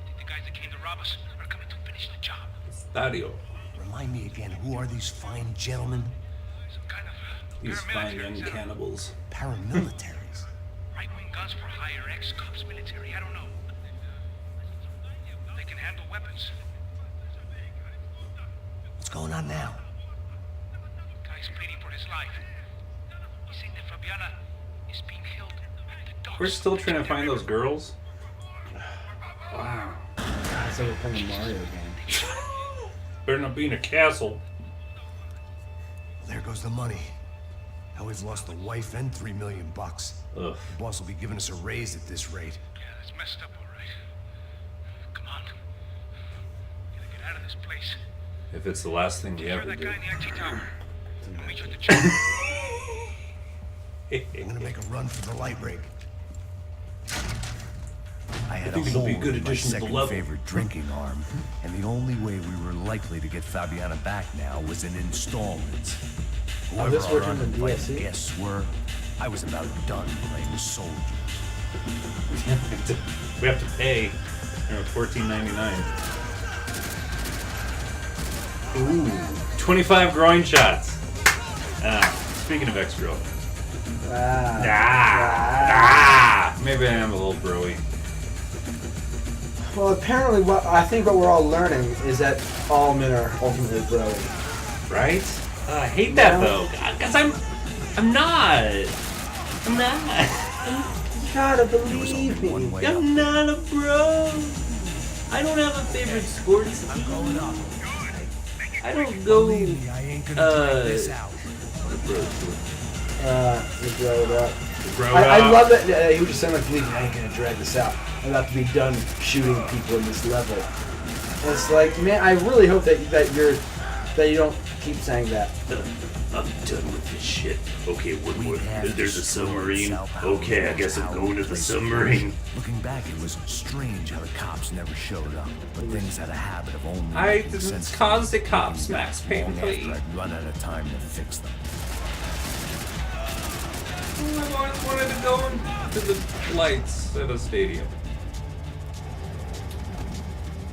think the guys that came to rob us are coming to finish the job. Stadio. Remind me again, who are these fine gentlemen? Some kind of These fine young paramilitaries. cannibals. Paramilitaries. Right-wing guns for hire, ex-cops, military, I don't know. They can handle weapons. What's going on now? Guy's pleading for his life. He's saying that Fabiana is being killed. The dogs We're still trying to find those girls. Wow. It's like we're playing a Mario game. Better not be in a castle. There goes the money. Now we've lost the wife and $3 million. Ugh. The boss will be giving us a raise at this rate. Yeah, that's messed up, all right. Come on. Gotta get out of this place. If it's the last thing we You're ever that do. guy in the IT tower. We'll meet you at the church. I'm gonna make a run for the light rig. I had think a it'll hole be a good in my addition to the second level. favorite drinking arm, and the only way we were likely to get Fabiana back now was in installments. Whoever this our version of uninvited DLC? guests were, I was about done playing soldier. We have to pay $14.99. Ooh, 25 groin shots. Speaking of ex-girlfriends. Maybe I am a little broy. Well, apparently, what we're all learning is that all men are ultimately broy. Right? I hate that though, because I'm not. I'm not. You gotta believe me. I'm not a bro. I don't have a favorite sports team. I don't go. You grow it up. I love that he was just saying, like, believe me, I ain't gonna drag this out. I'm about to be done shooting people in this level. And it's like, man, I really hope that you don't keep saying that. I'm done with this shit. Okay, Woodward, there's a submarine. Okay, I guess I'm going to the submarine. Looking back, it was strange how the cops never showed up, but things had a habit of only I making didn't sense cause the cops, Max Payne, long please. after I'd run out of time to fix them. I wanted to go to the lights at a stadium.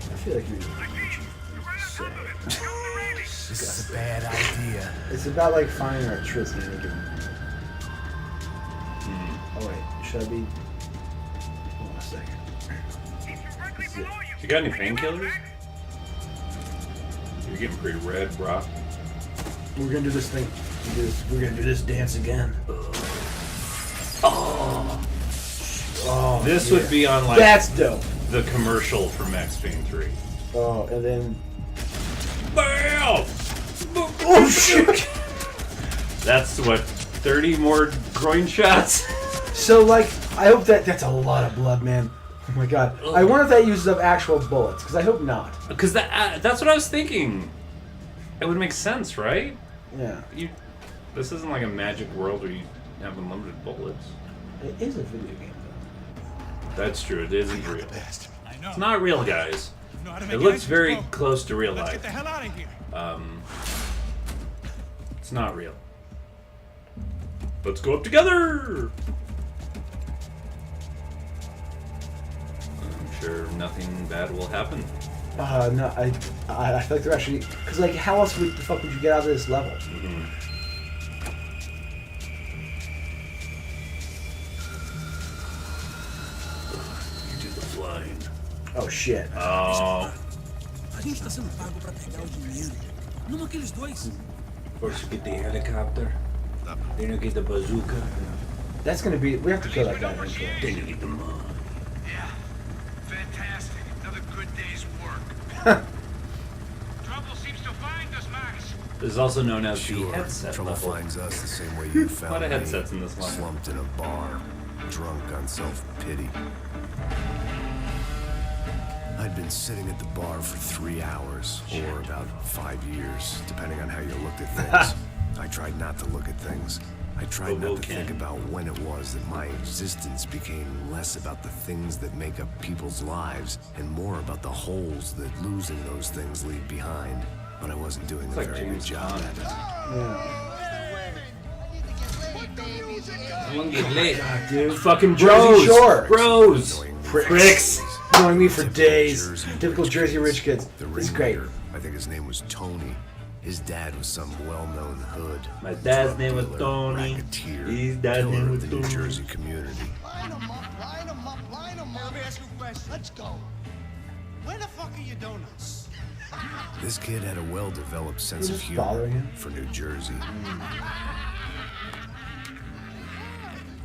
I feel like you're This is a bad idea. It's about like finding electricity in a given. Oh wait, should I be? Hold on a second. You got any painkillers? You're getting pretty red, bro. We're gonna do this thing. We're gonna do this dance again. Oh, This would be on like that's dope. the commercial for Max Payne 3. Oh, and then BAM! oh shit! That's what, 30 more groin shots? So like, I hope that's a lot of blood, man. Oh my god. I wonder if that uses up actual bullets, because I hope not. Because that's what I was thinking. It would make sense, right? Yeah. This isn't like a magic world where you have unlimited bullets. It is a video game, though. That's true. It isn't real. I know. It's not real, guys. You know how to It make looks exit. very Go. close to real Let's life. get the hell out of here. It's not real. Let's go up together. I'm sure nothing bad will happen. No, I feel like they're actually, because like, how else the fuck would you get out of this level? Mm-hmm. You do the flying. Oh shit. Oh. First you get the helicopter, then you get the bazooka, That's gonna be. We have to kill that guy eventually. then you get the mud. Yeah. Fantastic. Another good day's work. Trouble seems to find us, Max. This is also known as the Sure, headset trouble level. finds us the same way you found A lot of me, headsets in this one. slumped in a bar, drunk on self-pity. I'd been sitting at the bar for 3 hours, or about 5 years, depending on how you looked at things. I tried not to look at things. I tried not to think about when it was that my existence became less about the things that make up people's lives and more about the holes that losing those things leave behind. But I wasn't doing a like very good James job Bond. at it. I'm gonna get lit. Dude. Fucking Jersey bros. Shore. Bros. Annoying Pricks. Knowing me for days. Jersey Typical Jersey rich kids. The It's great. ringleader, I think his name was Tony. His dad was some well-known hood. My dad's drug name was dealer, Tony. racketeer, His dad's pillar name of was the New Tony. Jersey community. Line them up, line them up, line them up. Let me ask you a question. Let's go. Where the fuck are your donuts? This kid had a well-developed sense of just bothering humor him? for New Jersey.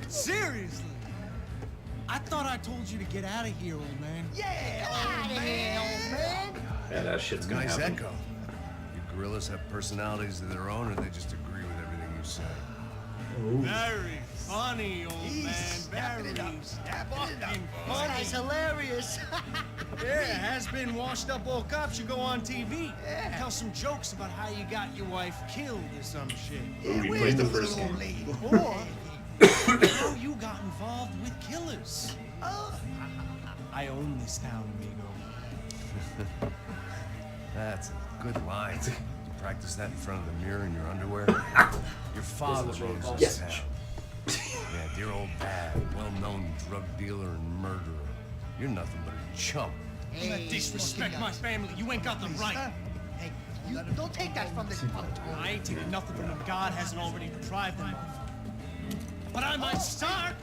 Seriously? I thought I told you to get out of here, old man. Yeah, old man, old man. Yeah, that shit's gonna Nice happen. echo. You gorillas have personalities of their own, or they just agree with everything you say? Very funny, old man. Very fucking funny. That's hilarious. Yeah, has-been washed-up old cop should go on TV. Tell some jokes about how you got your wife killed or some shit. Ooh, you played the first game. Or how you got involved with killers. I own this town, amigo. That's a good line. Practice that in front of the mirror in your underwear. Your father owns this Yes. town. Yeah, dear old dad, well-known drug dealer and murderer. You're nothing but a chump. You disrespect my family. You ain't got the right. Hey, you don't take that from this fuck. I ain't taking nothing from them God hasn't already deprived them of. But I might start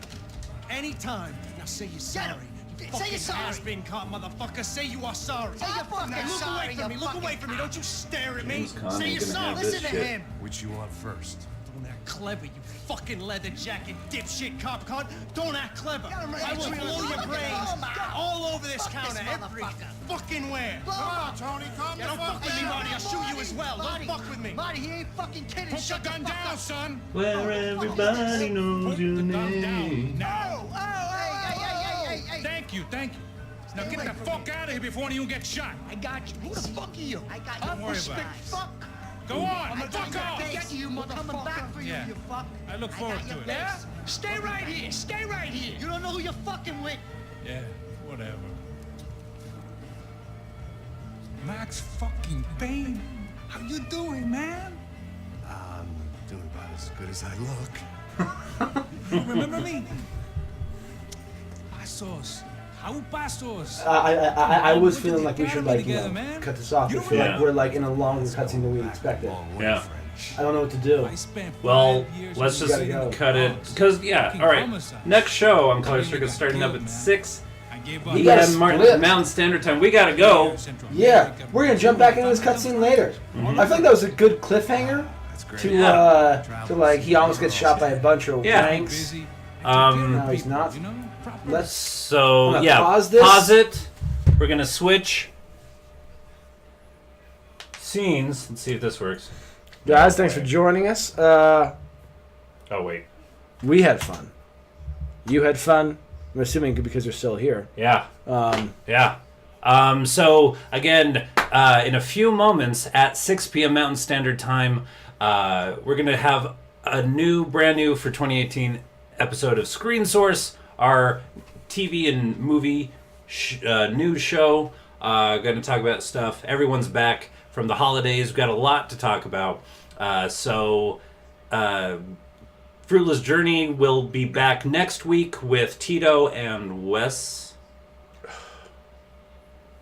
anytime. Now say you're sorry. You Say you're sorry. has-been caught, motherfucker. Say you are sorry. Say you're fucking Now look sorry, away from me. you Look fucking away from me. Don't you stare at me. James Conn Say ain't you're gonna sorry. have this Listen to shit. him. Which you want first? Don't act clever, you fucking leather jacket dipshit cop cunt. Don't act clever. I will blow your brains all over this counter every fucking where. Come on, Tony, calm down. Don't fuck with me, Marty. I'll shoot you as well. Don't fuck with me. Marty, he ain't fucking kidding. Put your gun down, son. Where everybody knows your name. Now. Hey. Thank you. Now get the fuck out of here before you get shot. I got you. Who the fuck are you? I got you. Don't worry about it. Fuck. Go on. I'm Fuck off. Get you, motherfucker. Coming back for you, Yeah. you fuck. I look forward got to your it. face. Yeah? Stay right here. Stay right here. You don't know who you're fucking with. Yeah, whatever. Max fucking Payne. How you doing, man? I'm doing about as good as I look. You remember me? Pasos. How pasos? I was Put feeling the like we should academy like, you know, together, man. cut this off. I You feel don't- like we're like in a longer cutscene than we expected. Long way, Yeah. French. I don't know what to do. I spent Well, 5 years let's in just gotta go. cut it. Because, yeah, Fucking alright. homicide. Next show on Color Somebody Circuit got starting up killed, at man. 6 I gave You gotta p.m. split. Mountain Standard Time. We gotta go. Yeah, we're gonna jump back into this cutscene later. Mm-hmm. I think that was a good cliffhanger That's great. to like he almost gets shot by a bunch of Yeah. ranks. Um, No, he's not. You know, proper. Let's So, I'm gonna yeah, pause this. pause it. We're gonna switch scenes. Let's see if this works. guys, thanks for joining us. Oh, wait. We had fun. You had fun. I'm assuming because you're still here. Yeah. Um, Yeah. So, again, in a few moments at 6 p.m. Mountain Standard Time, we're going to have a brand new for 2018 episode of Screen Source, our TV and movie news show. Going to talk about stuff. Everyone's back from the holidays. We've got a lot to talk about. Fruitless Journey will be back next week with Tito and Wes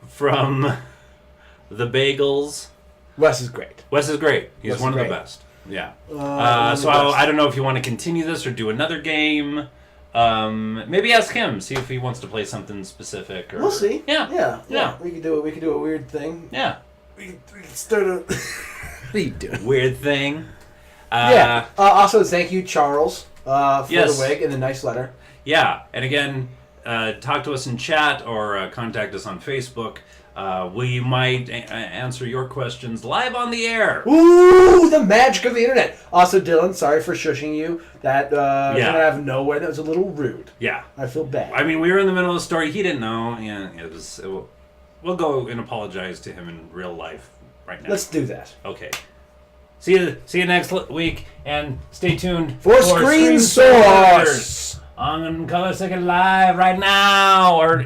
from the Bagels. Wes is great. Wes is great. He's Wes is one of the great. best. Yeah. One of So the best. I don't know if you want to continue this or do another game. Maybe ask him. See if he wants to play something specific. Or... We'll see. Yeah. Yeah. We could do it. We could do a weird thing. Yeah. We could start a. What are you doing? Weird thing. Yeah. Also, thank you, Charles, for Yes. the wig and the nice letter. Yeah, and again, talk to us in chat or contact us on Facebook. We might answer your questions live on the air. Ooh, the magic of the internet. Also, Dylan, sorry for shushing you. That Yeah. came out of nowhere. That was a little rude. Yeah. I feel bad. I mean, we were in the middle of the story. He didn't know. Yeah, we'll go and apologize to him in real life right now. Let's do that. Okay. See you next week, and stay tuned For Screen Source on Color Second Live right now, or